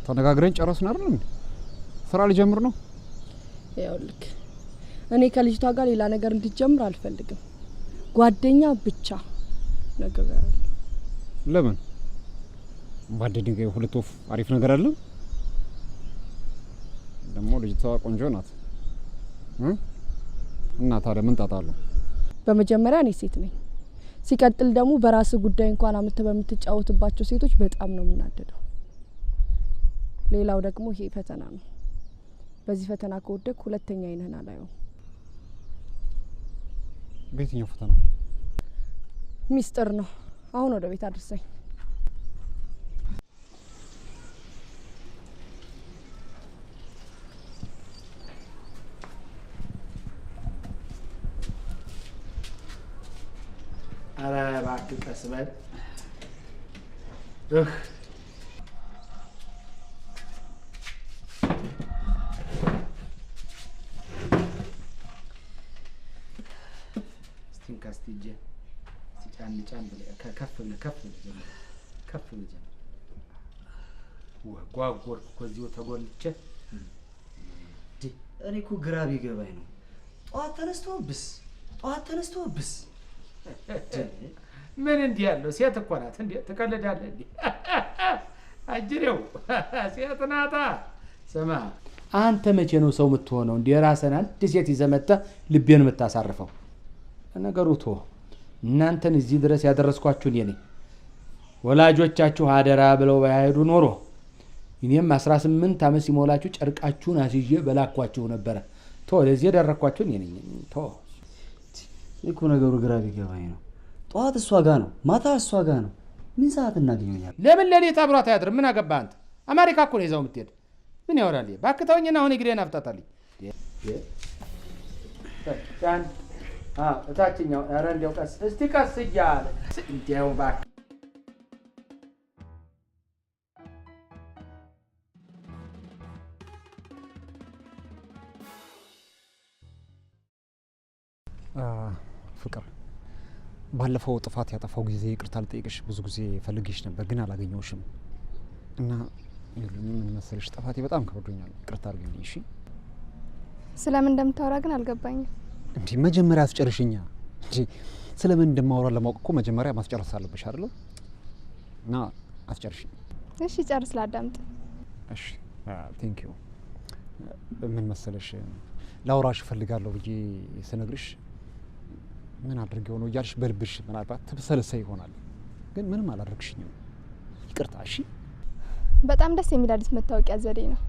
ተነጋግረን ጨረስን አይደል እንዴ? ስራ ልጀምር ነው። ይኸውልህ እኔ ከልጅቷ ጋር ሌላ ነገር እንድትጀምር አልፈልግም። ጓደኛ ብቻ ነግሬሃለሁ። ለምን? ባንድ ድንጋይ ሁለት ወፍ አሪፍ ነገር አለ። ደግሞ ልጅቷ ቆንጆ ናት እና ታዲያ ምን ጣጣ አለው? በመጀመሪያ እኔ ሴት ነኝ። ሲቀጥል ደግሞ በራስ ጉዳይ እንኳን አምጥተህ በምትጫወትባቸው ሴቶች በጣም ነው የምናደደው። ሌላው ደግሞ ይሄ ፈተና ነው። በዚህ ፈተና ከወደቅ ሁለተኛ አይነህን አላየውም። በየትኛው ፈተና? ሚስጥር ነው። አሁን ወደ ቤት አድርሰኝ። ኧረ እባክህ ቀስ በል። እስቲ እጄን ጫን ጫን ብለህ ከፍ ብለህ ጀምር። ከፍ ብለህ ጀምር። ጓጎርኩ እኮ እዚሁ ተጎልቼ። እኔ እኮ ግራ ቢገባኝ ነው። ጠዋት ተነስቶ ብስ ምን እንዲህ ያለው ሴት እኮ ናት እንዴ? ትቀልዳለህ እንዴ? አጅሬው ሴት ናታ። ስማ አንተ መቼ ነው ሰው የምትሆነው? እንደ ራስህን አንድ ሴት ይዘህ መጥተህ ልቤን የምታሳርፈው? ነገሩ ቶ እናንተን እዚህ ድረስ ያደረስኳችሁ እኔ ነኝ። ወላጆቻችሁ አደራ ብለው ባይሄዱ ኖሮ እኔም 18 ዓመት ሲሞላችሁ ጨርቃችሁን አስይዤ በላኳችሁ ነበረ። ቶ ለዚህ ያደረኳችሁ እኔ ነኝ። ቶ እኮ ነገሩ ግራ ቢገባኝ ነው። ጠዋት እሷ ጋር ነው፣ ማታ እሷ ጋር ነው። ምን ሰዓት እናገኘኛል? ለምን ሌሊት አብሯት አያድርም? ምን አገባህ አንተ? አሜሪካ እኮ ነው ይዘው የምትሄድ። ምን ያወራል? እባክህ ተወኝና አሁን እግሬን አፍታታልኝ። እታችኛው ኧረ እንዲያው ቀስ እስቲ ቀስ እያለ እንዲያው እባክህ። ፍቅር፣ ባለፈው ጥፋት ያጠፋው ጊዜ ይቅርታ ልጠይቅሽ ብዙ ጊዜ ፈልጌሽ ነበር፣ ግን አላገኘሁሽም እና ምን መሰለሽ ጥፋቴ በጣም ከብዶኛል። ይቅርታ አድርጊልኝ እሺ። ስለምን እንደምታወራ ግን አልገባኝም። እንዴ መጀመሪያ አስጨርሽኛ እንጂ ስለምን እንደማወራ ለማወቅ እኮ መጀመሪያ ማስጨረስ አለብሽ አይደል? እና አስጨርሽኝ። እሺ ጨርስ ላዳምጥ። እሺ ቴንክ ዩ። ምን መሰለሽ ላውራሽ እፈልጋለሁ ብዬ ስነግርሽ ምን አድርጌው ነው እያልሽ በልብሽ ምናልባት ትብሰለሰይ ይሆናል፣ ግን ምንም አላደረግሽኝም። ይቅርታ እሺ። በጣም ደስ የሚል አዲስ መታወቂያ ዘዴ ነው።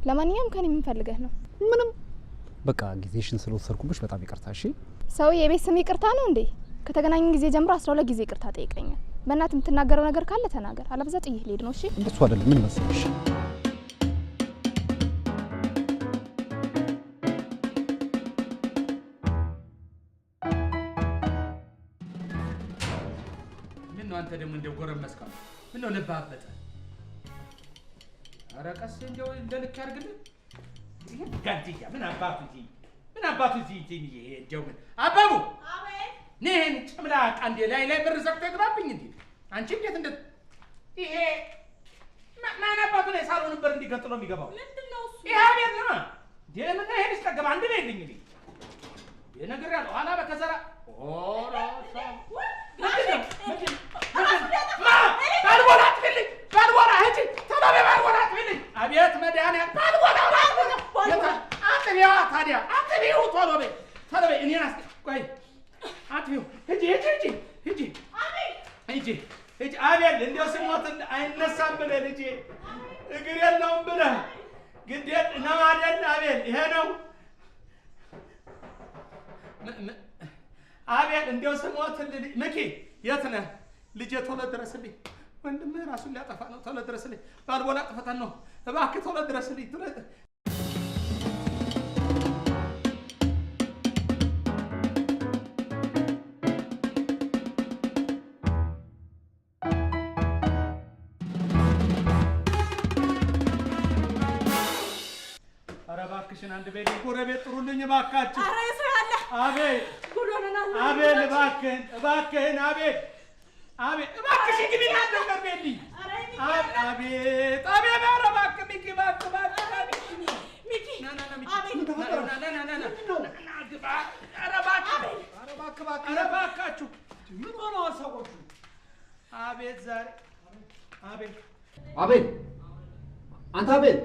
ለማንኛውም ከኔ ምን ፈልገህ ነው? ምንም በቃ ጊዜሽን ስለወሰድኩብሽ በጣም ይቅርታ እሺ። ሰው የቤት ስም ይቅርታ ነው እንዴ? ከተገናኘን ጊዜ ጀምሮ 12 ጊዜ ይቅርታ ጠይቀኛል። በእናትህ የምትናገረው ነገር ካለ ተናገር፣ አለበለዚያ ጥዬህ ልሄድ ነው። እሺ? እንደሱ አይደለም። ምን መሰለሽ አንተ ደግሞ እንደው ጎረመስካ ምን ነው ልብህ አበጠ? ኧረ ቀስ እንደው እንደልክ ያድርግልህ። ይሄ ጋንቲያ ምን አባቱ እዚህ ይሄ እንደው ምን አባቡ አቤት ነህን ጭምላቃ እንዴ ላይ ብር ዘግቶ ይግባብኝ እንዴ? አንቺ እንዴት እንደ ይሄ ማን አባቱ ላይ ሳሎን ብር እንዲገጥሎ የሚገባው ምንድነው እሱ? ይሄ አቤት ነው ደም እና ይሄን እስከገባ አንድ ላይ ልኝ እንዴ የነገር ያለው ኋላ በከሰራ ኦራ አቤት መድኃኒዓለም ባልቦላ አጥቢዋ ታዲያ አጥቢው ቶሎ በይ እኔን ቆይ አጥቢው ሂጂ አቤል እንደው ስሞት አይነሳም ብለህ ልጄ እግር የለውም ብለህ ግዴት ነው አይደል አቤል ይሄ ነው አቤል እንደው ስሞት ምኪ የት ነህ ልጄ ቶሎ ድረስልኝ ወንድምህ ራሱን ሊያጠፋ ነው ቶሎ ድረስልኝ ባልቦላ ጥፈታን ነው እባክህ ቶሎ ድረስልኝ ኧረ እባክሽን አንድ ቤት ጎረቤት ጥሩልኝ እባካችሁ ኧረ ሰው ያለ አቤት አቤል እባክህን አቤት እባክሽ ግቢና ነገር ቤልኝ አቤት ኧረ እባክህ ሚኪ ሚኪ ኧረ እባካችሁ ምን ሆነው ሰዎቹ አቤት ዛሬ አቤል አንተ አቤል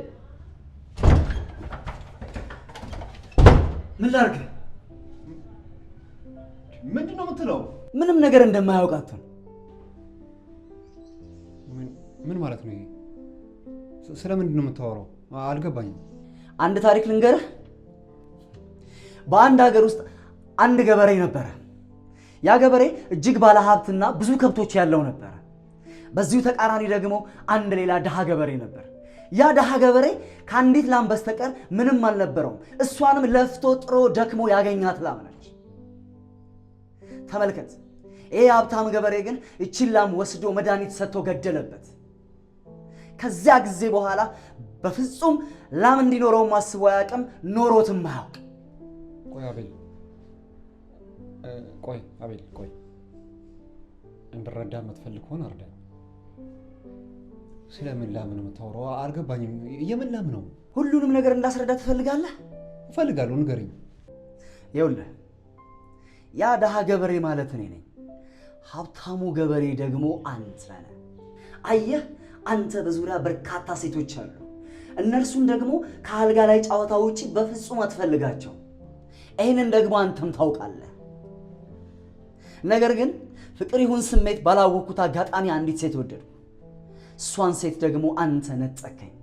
ምን ላድርግ? ምንድን ነው የምትለው? ምንም ነገር እንደማያውቃት ነው። ምን ማለት ነው ይሄ? ስለምንድን ነው የምታወራው? አልገባኝም። አንድ ታሪክ ልንገርህ። በአንድ ሀገር ውስጥ አንድ ገበሬ ነበረ። ያ ገበሬ እጅግ ባለ ሀብትና ብዙ ከብቶች ያለው ነበረ። በዚሁ ተቃራኒ ደግሞ አንድ ሌላ ድሃ ገበሬ ነበር። ያ ድሃ ገበሬ ከአንዲት ላም በስተቀር ምንም አልነበረውም። እሷንም ለፍቶ ጥሮ ደክሞ ያገኛት ላም ነች። ተመልከት። ይሄ ሀብታም ገበሬ ግን እቺን ላም ወስዶ መድኃኒት ሰጥቶ ገደለበት። ከዚያ ጊዜ በኋላ በፍጹም ላም እንዲኖረው አስቦ አያውቅም፣ ኖሮትም አያውቅ። ቆይ እንድረዳ የምትፈልግ ሆነ አርዳ። ስለምን ላም ነው የምታወራው? አልገባኝም። የምን ላም ነው? ሁሉንም ነገር እንዳስረዳ ትፈልጋለህ? እፈልጋለሁ፣ ንገረኝ። ይኸውልህ ያ ድሃ ገበሬ ማለት እኔ ነኝ። ሀብታሙ ገበሬ ደግሞ አንተ ነህ። አየህ፣ አንተ በዙሪያ በርካታ ሴቶች አሉ። እነርሱን ደግሞ ከአልጋ ላይ ጨዋታ ውጪ በፍጹም አትፈልጋቸው። ይህንን ደግሞ አንተም ታውቃለህ። ነገር ግን ፍቅር ይሁን ስሜት ባላወቅኩት አጋጣሚ አንዲት ሴት ወደድኩ። እሷን ሴት ደግሞ አንተ ነጠቀኝ።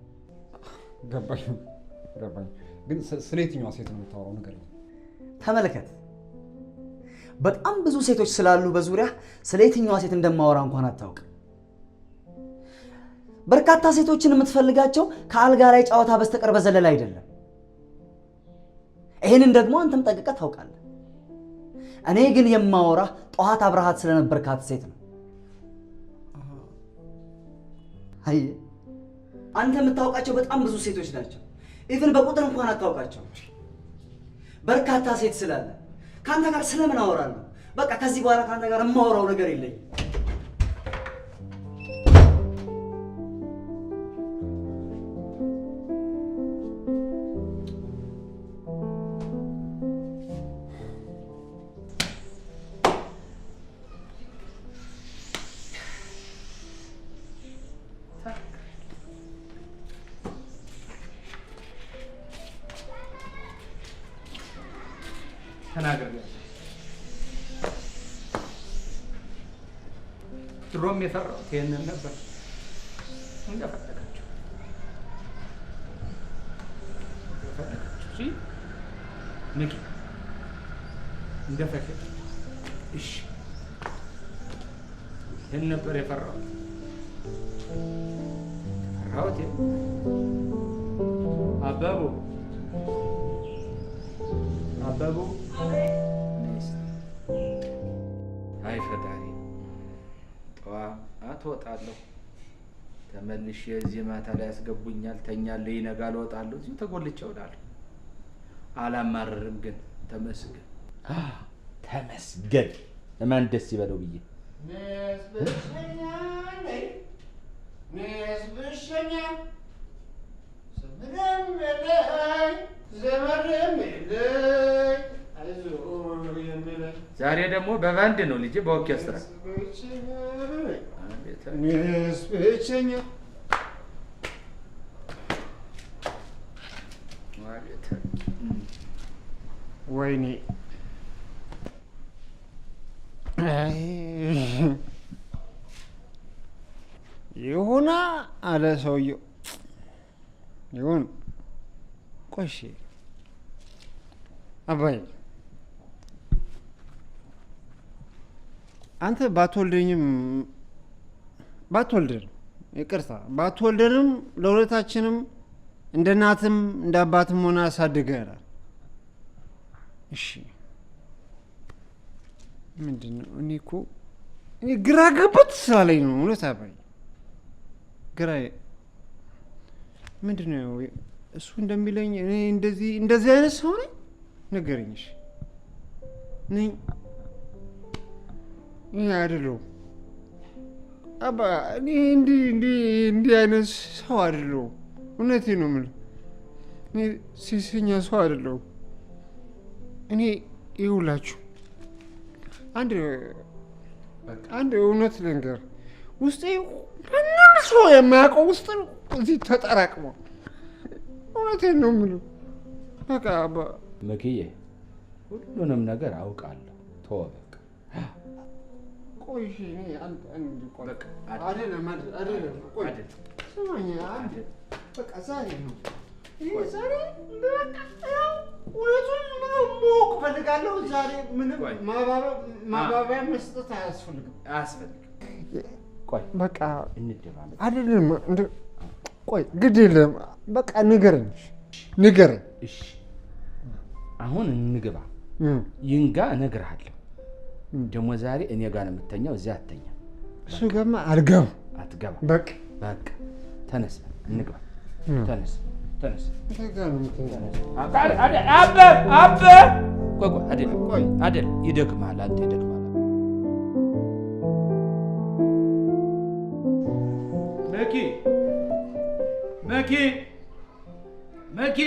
ገባኝ። ግን ስለ የትኛዋ ሴት ነው የምታወራው? ንገረኝ። ተመልከት፣ በጣም ብዙ ሴቶች ስላሉ በዙሪያ ስለ የትኛዋ ሴት እንደማወራ እንኳን አታውቅ። በርካታ ሴቶችን የምትፈልጋቸው ከአልጋ ላይ ጨዋታ በስተቀር በዘለል አይደለም። ይህንን ደግሞ አንተም ጠንቅቀህ ታውቃለህ። እኔ ግን የማወራ ጠዋት አብረሃት ስለነበርካት ሴት ነው። አይ አንተ የምታውቃቸው በጣም ብዙ ሴቶች ናቸው። ኢቭን በቁጥር እንኳን አታውቃቸው። በርካታ ሴት ስላለ ካንተ ጋር ስለምን አወራለሁ? በቃ ከዚህ በኋላ ካንተ ጋር የማወራው ነገር የለኝም። ድሮም የፈራሁት ይሄንን ነበር። እንደፈለጋችሁ እሺ፣ ንቂ እንደፈለጋችሁ እሺ። ይህን ነበር የፈራሁት አበቡ አይ ፈጣሪ ጠዋት እወጣለሁ ተመልሼ እዚህ ማታ ላይ ያስገቡኛል ተኛለሁ ይነጋል እወጣለሁ እዚሁ ተጎልቼ እውላለሁ አላማርርም ግን ተመስገን ለማን ደስ ይበለው ብዬ ዛሬ ደግሞ በባንድ ነው ልጄ በኦርኬስትራ ወይኔ ይሁና አለ ሰውየው ይሁን ቆሽ አባይ አንተ ባትወልደኝም ይቅርታ ባትወልደንም ለሁለታችንም እንደ እናትም እንደ አባትም ሆነ አሳድገናል። እሺ ምንድነው? እኔ ግራ ገባት ስላለኝ ነው እውነት አባይ ግራ ምንድነው? እሱ እንደሚለኝ እኔ እንደዚህ አይነት ሰው ነኝ? ንገረኝ። እሺ ነኝ? እኔ አይደለሁም አባ። እኔ እንዲህ አይነት ሰው አይደለሁም። እውነቴን ነው የምልህ። እኔ ሴሰኛ ሰው አይደለሁም። እኔ ይኸውላችሁ አንድ እውነት ልንገር፣ ውስጤ ምንም ሰው የማያውቀው ውስጥ እዚህ ተጠራቅሞ እውነቴን ነው የምልህ። በቃ አባ መክዬ ሁሉንም ነገር አውቃለሁ። ተወው በቃ። ቆይ እኔ አይደለም ቆይ ስማኝ፣ በቃ ዛሬ ነው ዛሬ በቃ እውነቱን ምንም ማወቅ እፈልጋለሁ። ዛሬ ምንም ማባቢያ መስጠት አያስፈልግም። ቆይ በቃ እንደማመጥ አይደለም ቆይ ግድ የለም በቃ ንገረኝ። እሺ አሁን እንግባ። ይንጋ እነግርሃለሁ። ደግሞ ዛሬ እኔ ጋር ነው የምተኛው፣ እዚያ አትተኛም። እሱ ጋርማ አልገባም። አትገባም። በቃ ተነስ እንግባ። ተነስ አይደል ይደክማል። አንተ ይደክማል። መኪ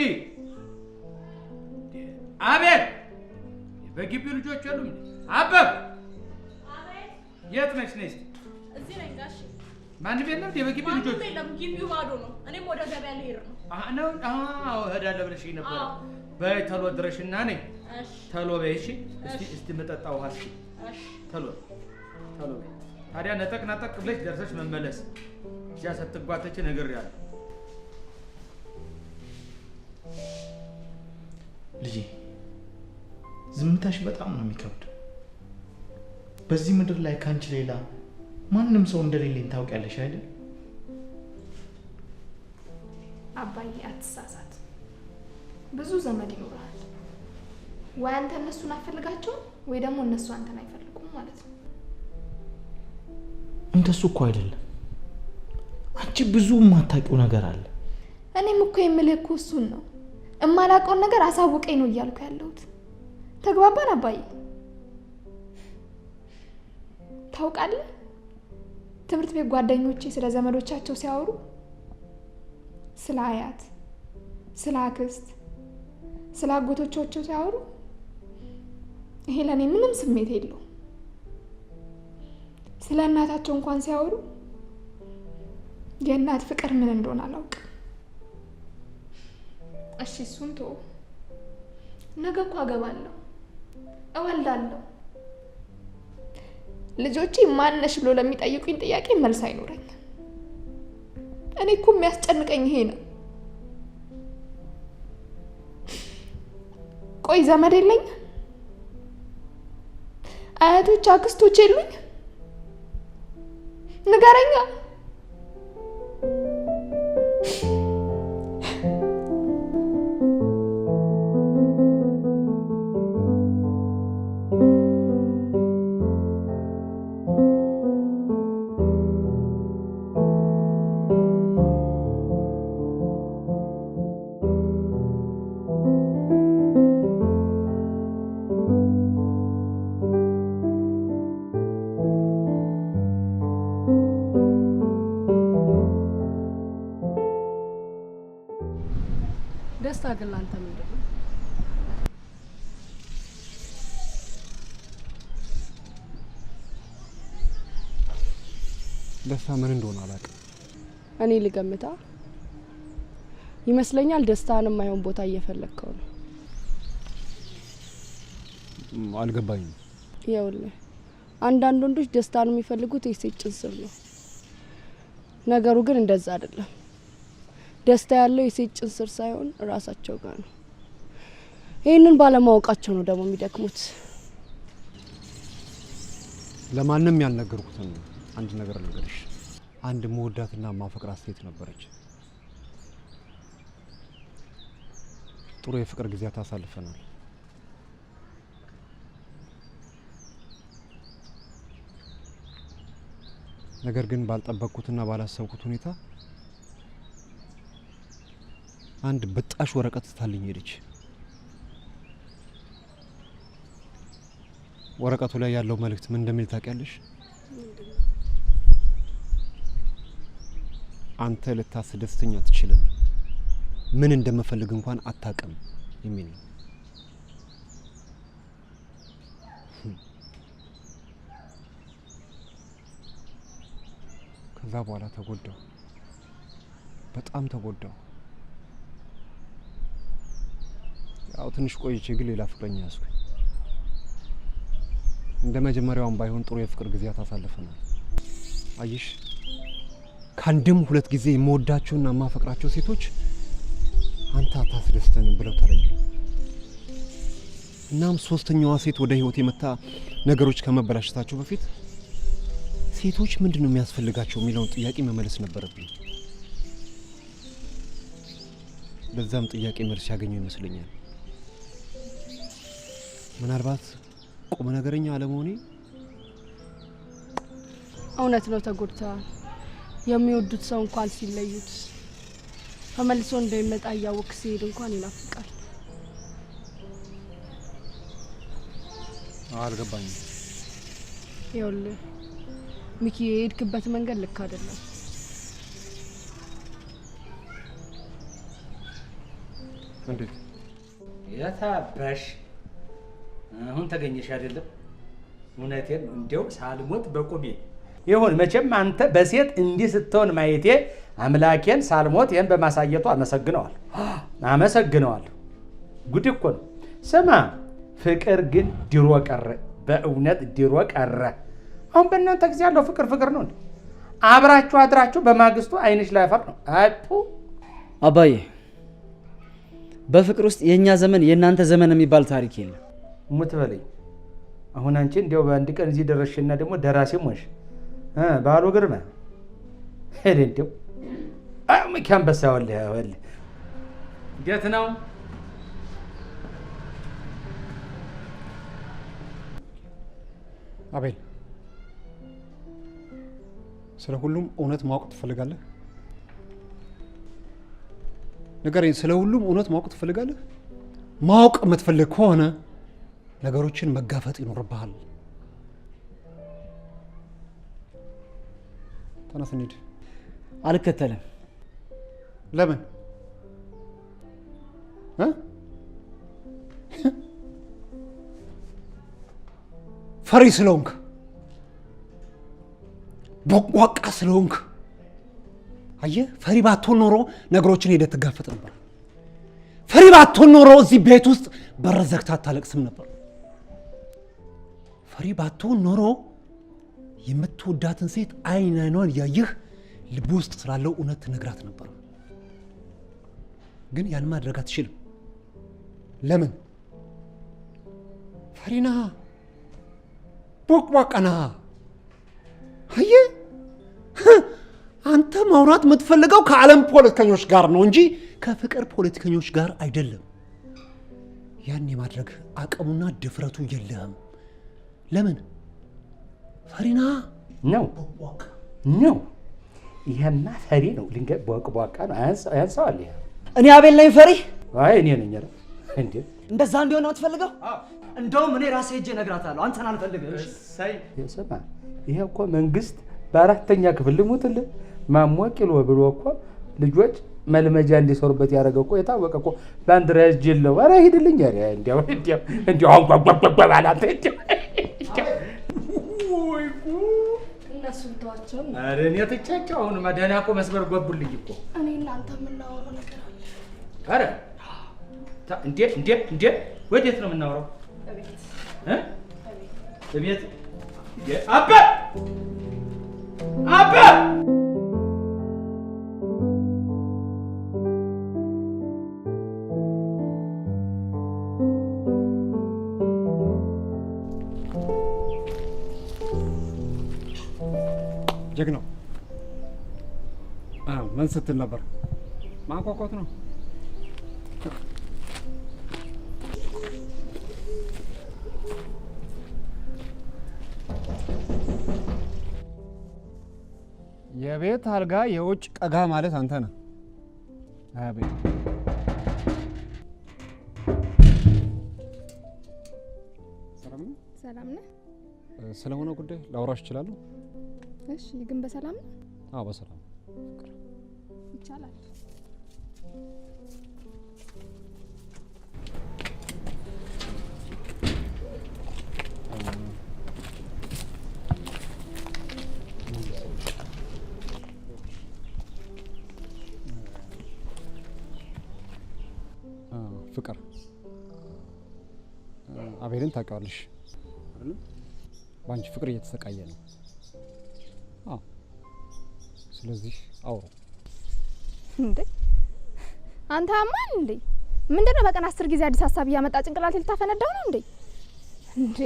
አቤት። በግቢው ልጆች የሉም? አበብ የት ነሽ? ነይ እዚህ ነኝ ጋሽ። ማንም የለም? በግቢው ልጆች የለም። ግቢው ባዶ ነው። እኔም ወደ ገበያ ልሄድ ነው። እሄዳለሁ ብለሽኝ ነበር። በይ ተሎ ድረሽና ነይ። ተሎ በይ እሺ። እስቲ መጠጣ ውሃ እስኪ ተሎ በይ። ታዲያ ነጠቅ ብለሽ ደርሰሽ መመለስ። እዚያ ስትጓተች ነግሬያለሁ። ልጄ ዝምታሽ በጣም ነው የሚከብደው። በዚህ ምድር ላይ ካንቺ ሌላ ማንም ሰው እንደሌለኝ ታውቂያለሽ አይደል? አባዬ አትሳሳት። ብዙ ዘመድ ይኖራል። ወይ አንተ እነሱን አትፈልጋቸውም ወይ ደግሞ እነሱ አንተን አይፈልጉም ማለት ነው። እንደሱ እኮ አይደለም። አንቺ ብዙ የማታውቂው ነገር አለ። እኔም እኮ የምልህ እኮ እሱን ነው። እማላውቀውን ነገር አሳውቀኝ ነው እያልኩ ያለሁት። ተግባባን አባዬ? ታውቃለህ፣ ትምህርት ቤት ጓደኞቼ ስለ ዘመዶቻቸው ሲያወሩ ስለ አያት፣ ስለ አክስት፣ ስለ አጎቶቻቸው ሲያወሩ ይሄ ለእኔ ምንም ስሜት የለውም። ስለ እናታቸው እንኳን ሲያወሩ የእናት ፍቅር ምን እንደሆነ አላውቅም። እሺ እሱን ተወው። ነገ እኮ አገባለሁ፣ እወልዳለሁ። ልጆቼ ማነሽ ብሎ ለሚጠይቁኝ ጥያቄ መልስ አይኖረኝም። እኔ እኮ የሚያስጨንቀኝ ይሄ ነው። ቆይ ዘመድ የለኝ? አያቶች፣ አክስቶች የሉኝ? ንገረኛ። ደስታ ግን ላንተ ምንድን ነው? ደስታ ምን እንደሆነ አላውቅም። እኔ ልገምታ ይመስለኛል ደስታን የማይሆን ቦታ እየፈለግከው ነው። አልገባኝም። ይኸውልህ አንዳንድ ወንዶች ደስታን የሚፈልጉት የሴት ጭን ስር ነው። ነገሩ ግን እንደዛ አይደለም። ደስታ ያለው የሴት ጭን ስር ሳይሆን ራሳቸው ጋር ነው። ይህንን ባለማወቃቸው ነው ደግሞ የሚደክሙት። ለማንም ያልነገርኩትን አንድ ነገር ልንገርሽ። አንድ መወዳትና ማፈቅራት ሴት ነበረች። ጥሩ የፍቅር ጊዜያት አሳልፈናል። ነገር ግን ባልጠበቅኩትና ባላሰብኩት ሁኔታ አንድ በጣሽ ወረቀት ስታልኝ ሄደች። ወረቀቱ ላይ ያለው መልእክት ምን እንደሚል ታውቂያለሽ? አንተ ልታስደስተኝ አትችልም፣ ምን እንደምፈልግ እንኳን አታውቅም የሚል ነው። ከዛ በኋላ ተጎዳው፣ በጣም ተጎዳው። ያው ትንሽ ቆይቼ ግን ሌላ ፍቅረኛ ያዝኩኝ። እንደ መጀመሪያውም ባይሆን ጥሩ የፍቅር ጊዜያት አሳልፈናል። አየሽ፣ ከአንድም ሁለት ጊዜ የምወዳቸውና የማፈቅራቸው ሴቶች አንተ አታስደስተንም ብለው ተለዩ። እናም ሶስተኛዋ ሴት ወደ ህይወት የመጣ ነገሮች ከመበላሸታቸው በፊት ሴቶች ምንድን ነው የሚያስፈልጋቸው የሚለውን ጥያቄ መመለስ ነበረብኝ። በዛም ጥያቄ መልስ ያገኘው ይመስለኛል። ምናልባት ቁም ነገረኛ አለመሆኔ። እውነት ነው፣ ተጎድተዋል። የሚወዱት ሰው እንኳን ሲለዩት ተመልሶ እንደሚመጣ እያወቅ ሲሄድ እንኳን ይናፍቃል። አልገባኝም። ይኸውልህ ሚኪ፣ የሄድክበት መንገድ ልክ አይደለም። እንዴት? የታባሽ አሁን ተገኘሽ አይደለም? እውነቴን ነው። እንዲያው ሳልሞት በቁሜ ይሁን። መቼም አንተ በሴት እንዲህ ስትሆን ማየቴ አምላኬን ሳልሞት ይህን በማሳየቱ አመሰግነዋለሁ። ጉድ እኮ ነው። ስማ፣ ፍቅር ግን ድሮ ቀረ። በእውነት ድሮ ቀረ። አሁን በእናንተ ጊዜ ያለው ፍቅር ነው እንዴ? አብራችሁ አድራችሁ በማግስቱ አይንሽ ላይ አፈር ነው። አጡ አባዬ፣ በፍቅር ውስጥ የእኛ ዘመን የእናንተ ዘመን የሚባል ታሪክ የለም። ሙት በለኝ። አሁን አንቺ እንዲያው በአንድ ቀን እዚህ ደረስሽና ደግሞ ደራሲም ሆንሽ። ባሉ ግርማ ሄደ እንዲያው ሚካን በሳ ወልህ እንዴት ነው? አቤል፣ ስለ ሁሉም እውነት ማወቅ ትፈልጋለህ? ንገረኝ። ስለ ሁሉም እውነት ማወቅ ትፈልጋለህ? ማወቅ የምትፈልግ ከሆነ ነገሮችን መጋፈጥ ይኖርብሃል። ተነስ እንሂድ። አልከተልም። ለምን? ፈሪ ስለሆንክ፣ ቦቅቧቃ ስለሆንክ። አየህ፣ ፈሪ ባትሆን ኖሮ ነገሮችን ሄደህ ትጋፈጥ ነበር። ፈሪ ባትሆን ኖሮ እዚህ ቤት ውስጥ በር ዘግተህ አታለቅስም ነበር። ፈሪ ባትሆን ኖሮ የምትወዳትን ሴት አይን አይኗን እያየህ ልብ ውስጥ ስላለው እውነት ትነግራት ነበር። ግን ያን ማድረግ አትችልም። ለምን? ፈሪ ነህ፣ ቦቅቧቃ ነህ። አየህ፣ አንተ ማውራት የምትፈልገው ከዓለም ፖለቲከኞች ጋር ነው እንጂ ከፍቅር ፖለቲከኞች ጋር አይደለም። ያን የማድረግ አቅሙና ድፍረቱ የለህም። ለምን? ፈሪና ነው ነው። ይሄማ ፈሪ ነው። ልንገር ቦቅቧቃ ነው። አያንሰዋል። ይሄ እኔ አቤል ነኝ ፈሪ? አይ እኔ ነኝ። ኧረ እንዴ እንደዛ እንዲሆን ነው የምትፈልገው? እንደውም እኔ ራሴ ሄጄ እነግራታለሁ። አንተን አልፈልግም። እሺ ስማ፣ ይሄ እኮ መንግስት በአራተኛ ክፍል ልሙትልህ ማሞቂሎ ብሎ እኮ ልጆች መልመጃ እንዲሰሩበት ያደረገው እኮ የታወቀ እኮ ባንዲራ ያስጀለው። ኧረ ሂድልኝ። ኧረ እንዲያው አሁን ጓጓጓጓ ባላንተ ወይ እነሱን ተዋቸው። ኧረ እኔ ትቻቸው። አሁንማ ደህና እኮ መስመር ገቡልኝ እኮ። እኔ እናንተ የምናወራው ነገር አለ። ኧረ እንዴ ወዴት ነው የምናወራው? እቤት አባ ጀግናው ምን ስትል ነበር? ማንኳኳት ነው። የቤት አልጋ የውጭ ቀጋ ማለት አንተ ነህ። አቤት ሰላም ነህ? ስለሆነ ጉዳይ ላውራሽ እችላለሁ? እሺ፣ ግን በሰላም ነው? አዎ በሰላም ይቻላል። ፍቅር አቤልን ታውቂዋለሽ? በአንቺ ፍቅር እየተሰቃየ ነው። አዎ፣ ስለዚህ አውሩ። እንዴ አንተ አማን እንዴ? ምንድነው በቀን 10 ጊዜ አዲስ ሀሳብ እያመጣ ጭንቅላቴ ልታፈነዳው ነው እንዴ? እንዴ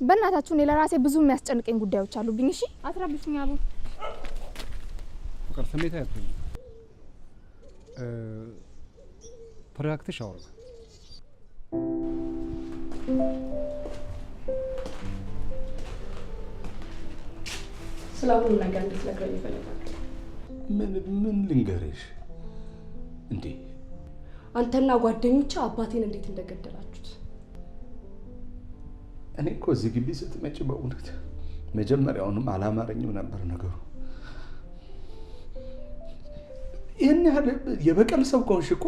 በእናታችሁ እኔ ለራሴ ብዙ የሚያስጨንቀኝ ጉዳዮች አሉብኝ። እሺ አትረብሹኝ። አቡ ፍቅር ስሜት አያትኝ። ተረጋግተሽ አውሩ። ስለ ሁሉ ነገር እንድትነግረኝ ይፈልጋል። ምን ልንገርሽ? እንዴ አንተና ጓደኞቼ አባቴን እንዴት እንደገደላችሁት። እኔ እኮ እዚህ ግቢ ስትመጪ በእውነት መጀመሪያውንም አላማረኝም ነበር ነገሩ። ይህን ያህል የበቀል ሰው ከሆንሽ እኮ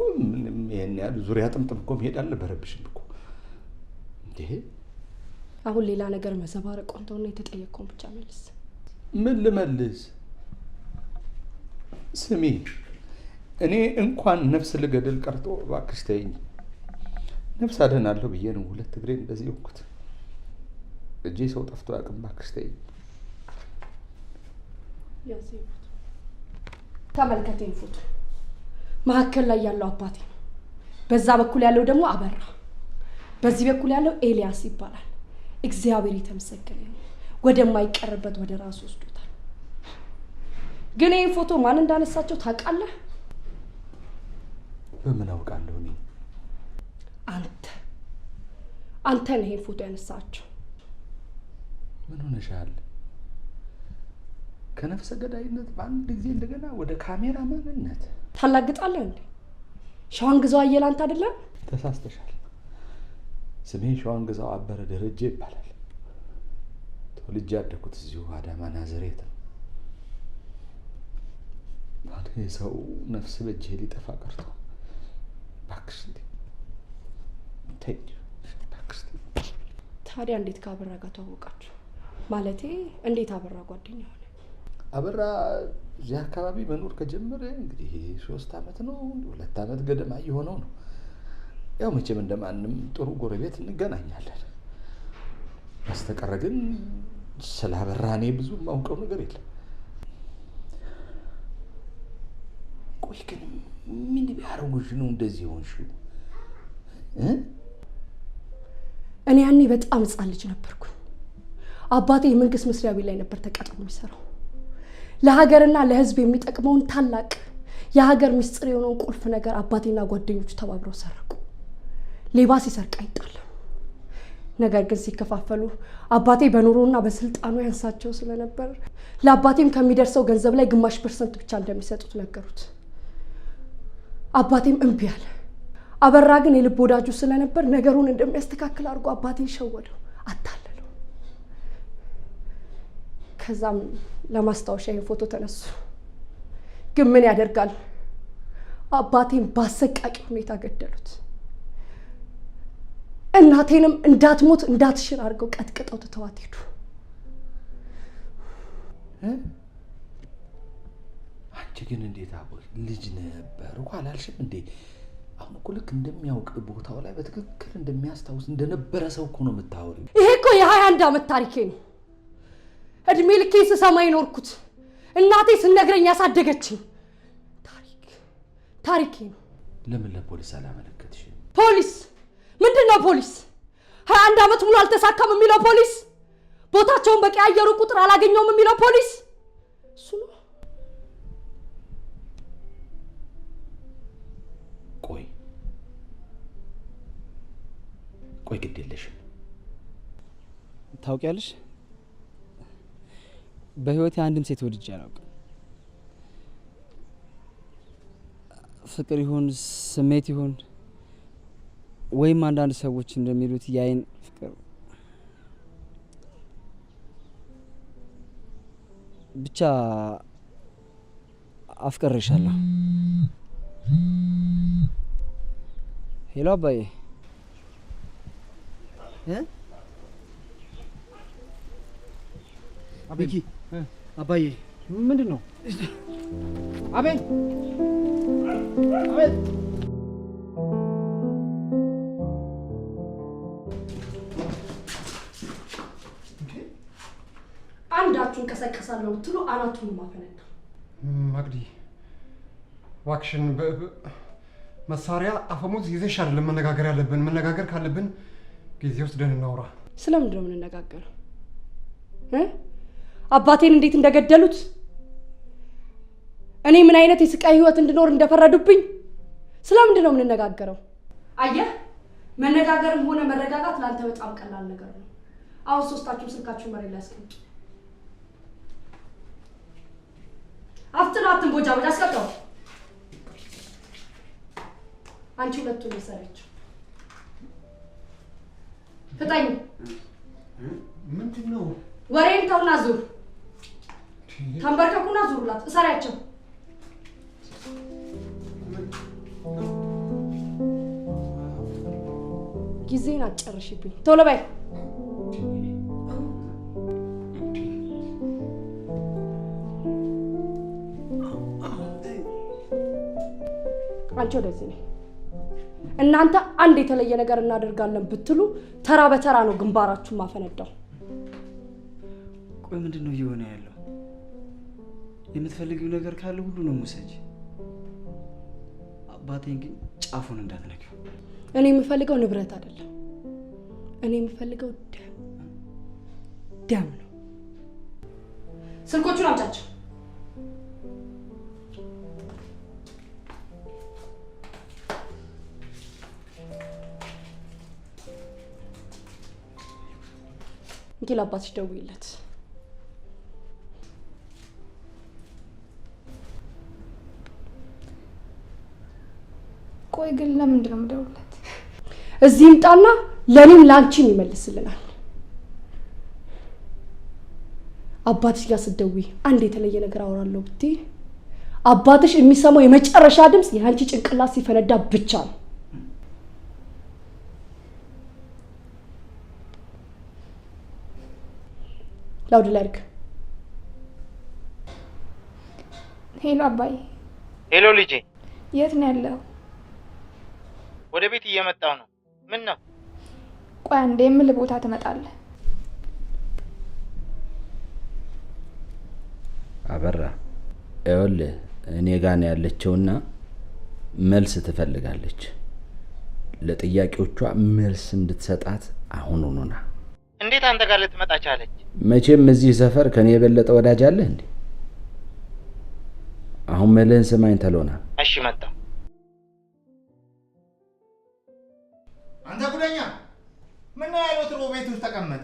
ይህን ያህል ዙሪያ ጥምጥም እኮ መሄድ አልነበረብሽም እኮ። እንዴ አሁን ሌላ ነገር መዘባረቅ ቆንተውና የተጠየቀውን ብቻ መልስ። ምን ልመልስ? ስሚ፣ እኔ እንኳን ነፍስ ልገድል ቀርቶ እባክሽ ተይኝ። ነፍስ አድናለሁ ብዬ ነው 2 እግሬን እንደዚህ ወኩት። እጄ ሰው ጠፍቶ አያውቅም። እባክሽ ተይኝ። ተመልከተኝ ፎቶ። መሀከል ላይ ያለው አባቴ ነው። በዛ በኩል ያለው ደግሞ አበራ። በዚህ በኩል ያለው ኤልያስ ይባላል። እግዚአብሔር የተመሰገነ ነው። ወደማይቀርበት ወደ ራሱ ወስዶታል። ግን ይህን ፎቶ ማን እንዳነሳቸው ታውቃለህ? በምን አውቃለሁ? እኔ አንተ ነህ ይህን ፎቶ ያነሳቸው። ምን ሆነሻል? ከነፍሰ ገዳይነት በአንድ ጊዜ እንደገና ወደ ካሜራ ማንነት ታላግጣለህ እንዴ? ሸዋን ግዛው አየለ አንተ አይደለም? ተሳስተሻል። ስሜ ሸዋን ግዛው አበረ ደረጀ ይባላል። ተወልጄ ያደኩት እዚሁ አዳማ ናዝሬት ነው። ታዲያ የሰው ነፍስ በእጄ ሊጠፋ ቀርቶ እባክሽ እንዴ ተይ እባክሽ። ታዲያ እንዴት ከአበራ ጋር ተዋወቃችሁ? ማለቴ እንዴት አበራ ጓደኛ ሆነ? አበራ እዚህ አካባቢ መኖር ከጀመረ እንግዲህ 3 ዓመት ነው፣ 2 ዓመት ገደማ እየሆነው ነው። ያው መቼም እንደማንም ጥሩ ጎረቤት እንገናኛለን። በስተቀር ግን ስለ አበራ እኔ ብዙ የማውቀው ነገር የለም። ቆይ ግን ምን ቢያደርጉሽ ነው እንደዚህ ሆንሽው? እኔ ያኔ በጣም ሕፃን ልጅ ነበርኩ። አባቴ የመንግስት መስሪያ ቤት ላይ ነበር ተቀጥሮ የሚሰራው። ለሀገርና ለህዝብ የሚጠቅመውን ታላቅ የሀገር ምስጢር የሆነውን ቁልፍ ነገር አባቴና ጓደኞቹ ተባብረው ሰረቁ። ሌባ ሲሰርቅ አይጣልም። ነገር ግን ሲከፋፈሉ አባቴ በኑሮና በስልጣኑ ያንሳቸው ስለነበር ለአባቴም ከሚደርሰው ገንዘብ ላይ ግማሽ % ብቻ እንደሚሰጡት ነገሩት። አባቴም እምቢ አለ። አበራ ግን የልብ ወዳጁ ስለነበር ነገሩን እንደሚያስተካክል አድርጎ አባቴን ሸወደው፣ አታለለው። ከዛም ለማስታወሻ ይሄን ፎቶ ተነሱ። ግን ምን ያደርጋል አባቴን በአሰቃቂ ሁኔታ ገደሉት። እናቴንም እንዳትሞት እንዳትሽር አድርገው ቀጥቅጠው ትተዋት ሄዱ። አንቺ ግን እንዴት አቦይ ልጅ ነበር እኮ አላልሽም እንዴ? አሁን እኮ ልክ እንደሚያውቅ ቦታው ላይ በትክክል እንደሚያስታውስ እንደነበረ ሰው እኮ ነው የምታወሪው። ይሄ እኮ የ21 ዓመት ታሪኬ ነው። እድሜ ልኬ ስሰማ ይኖርኩት፣ እናቴ ስነግረኝ ያሳደገችኝ ታሪኬ ነው። ለምን ለፖሊስ አላመለከትሽ? ፖሊስ ምንድነው? ፖሊስ 21 ዓመት ሙሉ አልተሳካም የሚለው ፖሊስ፣ ቦታቸውን በቀያየሩ ቁጥር አላገኘውም የሚለው ፖሊስ እሱ ነው። ቆይ ግድ የለሽም። ታውቂያለሽ በህይወቴ አንድም ሴት ወድጄ አላውቅም። ፍቅር ይሁን ስሜት ይሁን ወይም አንዳንድ ሰዎች እንደሚሉት የአይን ፍቅር ብቻ አፍቅሬሻለሁ። ሄሎ አባዬ። አቤኪ አባዬ ምንድን ነው? አቤል አቤል አንዳችሁን ቀሰቀሳለሁ ብትሉ አናቱን ማፈነዳ። ማግዲ ዋክሽን መሳሪያ አፈሙዝ ይዘሽ አይደለም መነጋገር ያለብን። መነጋገር ካለብን ጊዜ ወስደን እናውራ። ስለምንድን ነው የምንነጋገረው? አባቴን እንዴት እንደገደሉት፣ እኔ ምን አይነት የስቃይ ህይወት እንድኖር እንደፈረዱብኝ፣ ስለምንድን ነው የምንነጋገረው? አየህ፣ መነጋገርም ሆነ መረጋጋት ለአንተ በጣም ቀላል ነገር ነው። አሁን ሶስታችሁም ስልካችሁን መሬት ላይ አስቀምጡ። አፍጥኑ፣ አትንቦጃቦጅ፣ አስቀምጠው። አንቺ ሁለቱን መሰረችው ፍጠኝ። ምንድን ነው? ወሬን ተውና ዙር። ተንበርከኩና ዙሩላት፣ እሰሪያቸው። ጊዜን አትጨርሽብኝ፣ ቶሎ በይ። አንቺ ወደዚህ ነይ። እናንተ አንድ የተለየ ነገር እናደርጋለን ብትሉ ተራ በተራ ነው ግንባራችሁን ማፈነዳው። ቆይ ምንድን ነው እየሆነ ያለው? የምትፈልጊው ነገር ካለ ሁሉንም ውሰጂ። አባቴን ግን ጫፉን እንዳትነኪው። እኔ የምፈልገው ንብረት አይደለም። እኔ የምፈልገው ደም ነው። ስልኮቹን አምጫቸው። እንኪ ለአባትሽ ደውይለት። ቆይ ግን ለምንድን ነው የምደውልለት? እዚህ ይምጣና ለኔም ላንቺም ይመልስልናል። አባትሽ ጋር ስትደውይ አንድ የተለየ ነገር አወራለሁ ብትይ አባትሽ የሚሰማው የመጨረሻ ድምፅ የአንቺ ጭንቅላት ሲፈነዳ ብቻ ነው። ላውድ ላይ አድርግ። ሄሎ አባዬ። ሄሎ ልጄ። የት ነው ያለው? ወደ ቤት እየመጣው ነው። ምን ነው? ቆይ አንዴ የምልህ ቦታ ትመጣለህ። አበራ ይኸውልህ እኔ ጋር ነው ያለችውና መልስ ትፈልጋለች። ለጥያቄዎቿ መልስ እንድትሰጣት አሁን ሆኖና። እንዴት አንተ ጋር ልትመጣ ቻለች? መቼም እዚህ ሰፈር ከኔ የበለጠ ወዳጅ አለ እንዴ? አሁን መልህን ስማኝ ተሎና። እሺ መጣሁ። አንተ ጉደኛ ምን ነው ያለው? ትሮ ቤት ውስጥ ተቀመጥ።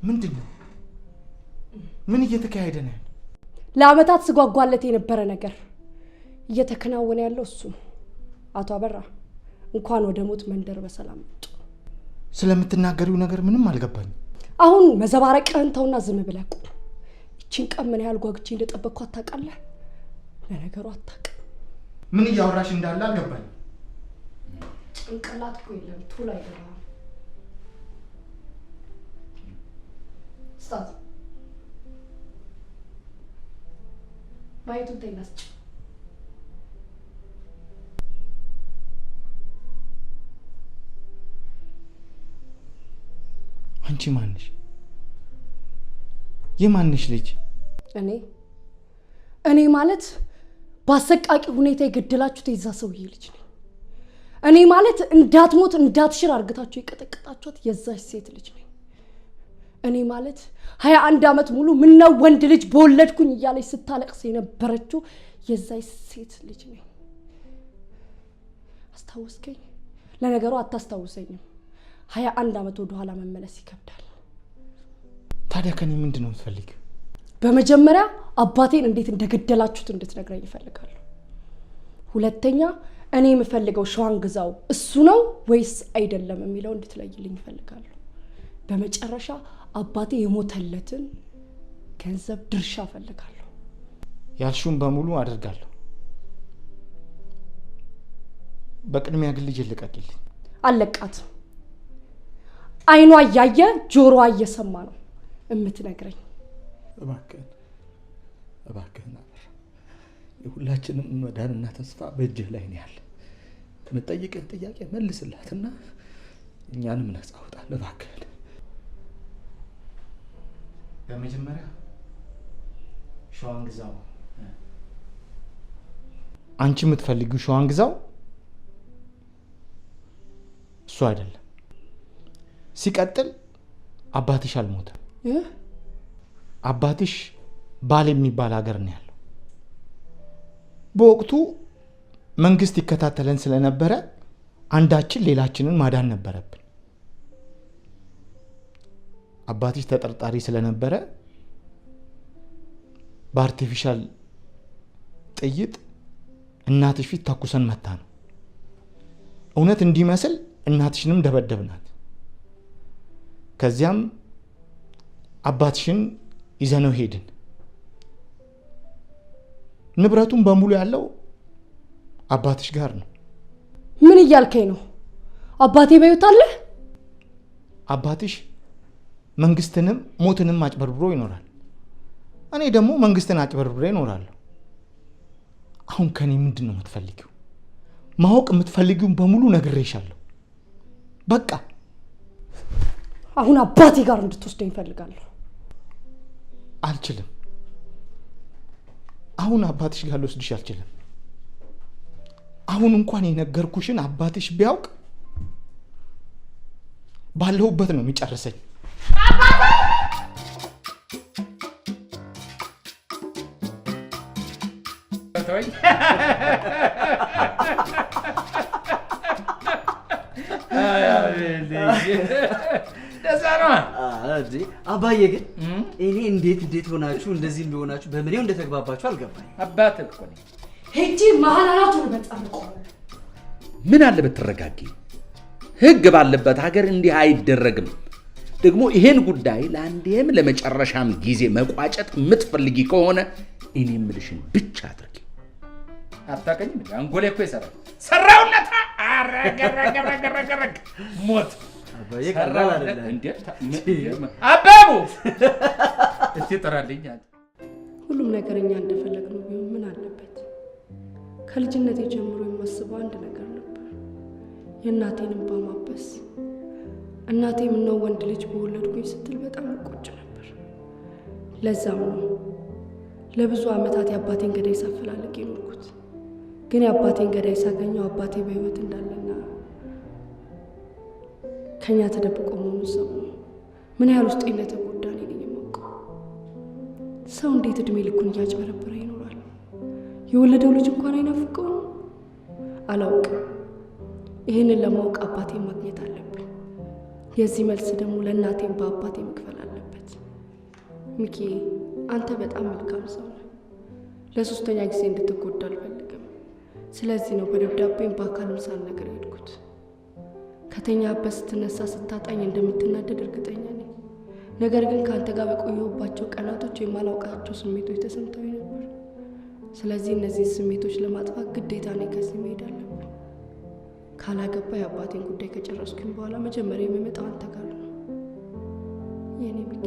ምንድነው? ምን እየተካሄደ ነው? ለአመታት ስጓጓለት የነበረ ነገር እየተከናወነ ያለው እሱ ነው። አቶ አበራ እንኳን ወደ ሞት መንደር በሰላም መጡ። ስለምትናገሪው ነገር ምንም አልገባኝም። አሁን መዘባረቅህን ተውና ዝም ብለህ ቁም። ይቺን ቀን ምን ያህል ጓጉቼ እንደጠበቅኳት ታውቃለህ? ለነገሩ አታውቅም። ምን እያወራሽ እንዳለ አልገባኝም። ጭንቅላት እኮ የለም ቶሎ አይገባም። ስታት ማየቱን ተይናስጭ አንቺ ማንሽ? የማንሽ ልጅ? እኔ ማለት በአሰቃቂ ሁኔታ የገደላችሁት የዛ ሰውዬ ልጅ ነኝ። እኔ ማለት እንዳትሞት እንዳትሽር አርግታችሁ የቀጠቀጣችኋት የዛች ሴት ልጅ ነኝ። እኔ ማለት 21 ዓመት ሙሉ ምነው ወንድ ልጅ በወለድኩኝ እያለች ስታለቅስ የነበረችው የዛች ሴት ልጅ ነኝ። አስታወስከኝ? ለነገሩ አታስታውሰኝም። 21 ዓመት ወደ ኋላ መመለስ ይከብዳል። ታዲያ ከኔ ምንድነው የምትፈልጊው? በመጀመሪያ አባቴን እንዴት እንደገደላችሁት እንድትነግረኝ ይፈልጋለሁ። ሁለተኛ እኔ የምፈልገው ሸዋን ግዛው እሱ ነው ወይስ አይደለም የሚለው እንድትለይልኝ ይፈልጋለሁ። በመጨረሻ አባቴ የሞተለትን ገንዘብ ድርሻ እፈልጋለሁ። ያልሽውን በሙሉ አደርጋለሁ። በቅድሚያ ግን ልጅ ልቀቂልኝ። አለቃትም። አይኗ እያየ ጆሮዋ እየሰማ ነው የምትነግረኝ። እባክህን አበራ፣ የሁላችንም መዳንና ተስፋ በእጅህ ላይ ነው ያለ። የምትጠይቅን ጥያቄ መልስላትና እኛንም ነፃ አውጣን እባክህን። በመጀመሪያ ሸዋን ግዛው። አንቺ የምትፈልጊው ሸዋን ግዛው እሱ አይደለም። ሲቀጥል አባትሽ አልሞተም። አባትሽ ባል የሚባል ሀገር ነው ያለው። በወቅቱ መንግስት ይከታተለን ስለነበረ አንዳችን ሌላችንን ማዳን ነበረብን። አባትሽ ተጠርጣሪ ስለነበረ በአርቲፊሻል ጥይት እናትሽ ፊት ተኩሰን መታ ነው። እውነት እንዲመስል እናትሽንም ደበደብናት። ከዚያም አባትሽን ይዘነው ሄድን። ንብረቱን በሙሉ ያለው አባትሽ ጋር ነው። ምን እያልከኝ ነው? አባቴ በሕይወት አለ? አባትሽ መንግስትንም ሞትንም አጭበርብሮ ይኖራል። እኔ ደግሞ መንግስትን አጭበርብሬ እኖራለሁ። አሁን ከኔ ምንድን ነው የምትፈልጊው? ማወቅ የምትፈልጊውን በሙሉ ነግሬሻለሁ። በቃ አሁን አባቴ ጋር እንድትወስደኝ እፈልጋለሁ። አልችልም። አሁን አባትሽ ጋር ልወስድሽ አልችልም። አሁን እንኳን የነገርኩሽን አባትሽ ቢያውቅ ባለሁበት ነው የሚጨርሰኝ። አባዬ ግን እኔ እንዴት ሆናችሁ እንደዚህ እንደሆናችሁ በምኔው እንደተግባባችሁ አልገባኝ። አባት እኮ ነኝ። ሄጂ መሐላላቱን በጣምቆ ምን አለ ብትረጋጊ። ህግ ባለበት ሀገር እንዲህ አይደረግም። ደግሞ ይሄን ጉዳይ ለአንዴም ለመጨረሻም ጊዜ መቋጨት የምትፈልጊ ከሆነ እኔ የምልሽን ብቻ አድርጊ። አታውቅኝም? አንጎሌ እኮ ይሰራል። ሰራውለታ አረገረገረገረገረግ ሞት አባዬ ቀላል አይደለም እንዴ? አባቡ እስቲ ጥራልኝ። ሁሉም ነገርኛ እንደፈለግነው ቢሆን ምን አለበት? ከልጅነቴ ጀምሮ የማስበው አንድ ነገር ነበር፣ የእናቴን እንባ ማበስ። እናቴ ምነው ወንድ ልጅ በወለድኩኝ ስትል በጣም እቆጭ ነበር። ለዛም ነው ለብዙ ዓመታት የአባቴን ገዳይ ሳፈላልግ የኖርኩት። ግን የአባቴን ገዳይ ሳገኘው አባቴ በሕይወት እንዳለና ከኛ ተደብቆ መሆኑን ሰው ምን ያህል ውስጤ እንደተጎዳ እኔ ነኝ የማውቀው። ሰው እንዴት እድሜ ልኩን እያጭበረበረ ይኖራል? የወለደው ልጅ እንኳን አይናፍቀው? አላውቅም። ይህንን ለማወቅ አባቴን ማግኘት አለብኝ። የዚህ መልስ ደግሞ ለእናቴም በአባቴ መክፈል አለበት። ሚኪ፣ አንተ በጣም መልካም ሰው ነህ። ለሶስተኛ ጊዜ እንድትጎዳ አልፈልግም። ስለዚህ ነው በደብዳቤም በአካልም ሳልነግር ሄድኩት። ከተኛበት ስትነሳ ስታጣኝ እንደምትናደድ እርግጠኛ ነኝ። ነገር ግን ከአንተ ጋር በቆየሁባቸው ቀናቶች የማላውቃቸው ስሜቶች ተሰምተውኝ ነበር። ስለዚህ እነዚህ ስሜቶች ለማጥፋት ግዴታ እኔ ከዚህ መሄድ አለብኝ። ካላገባ የአባቴን ጉዳይ ከጨረስኩኝ በኋላ መጀመሪያ የሚመጣው አንተ ጋር ነው የኔ ሚኪ።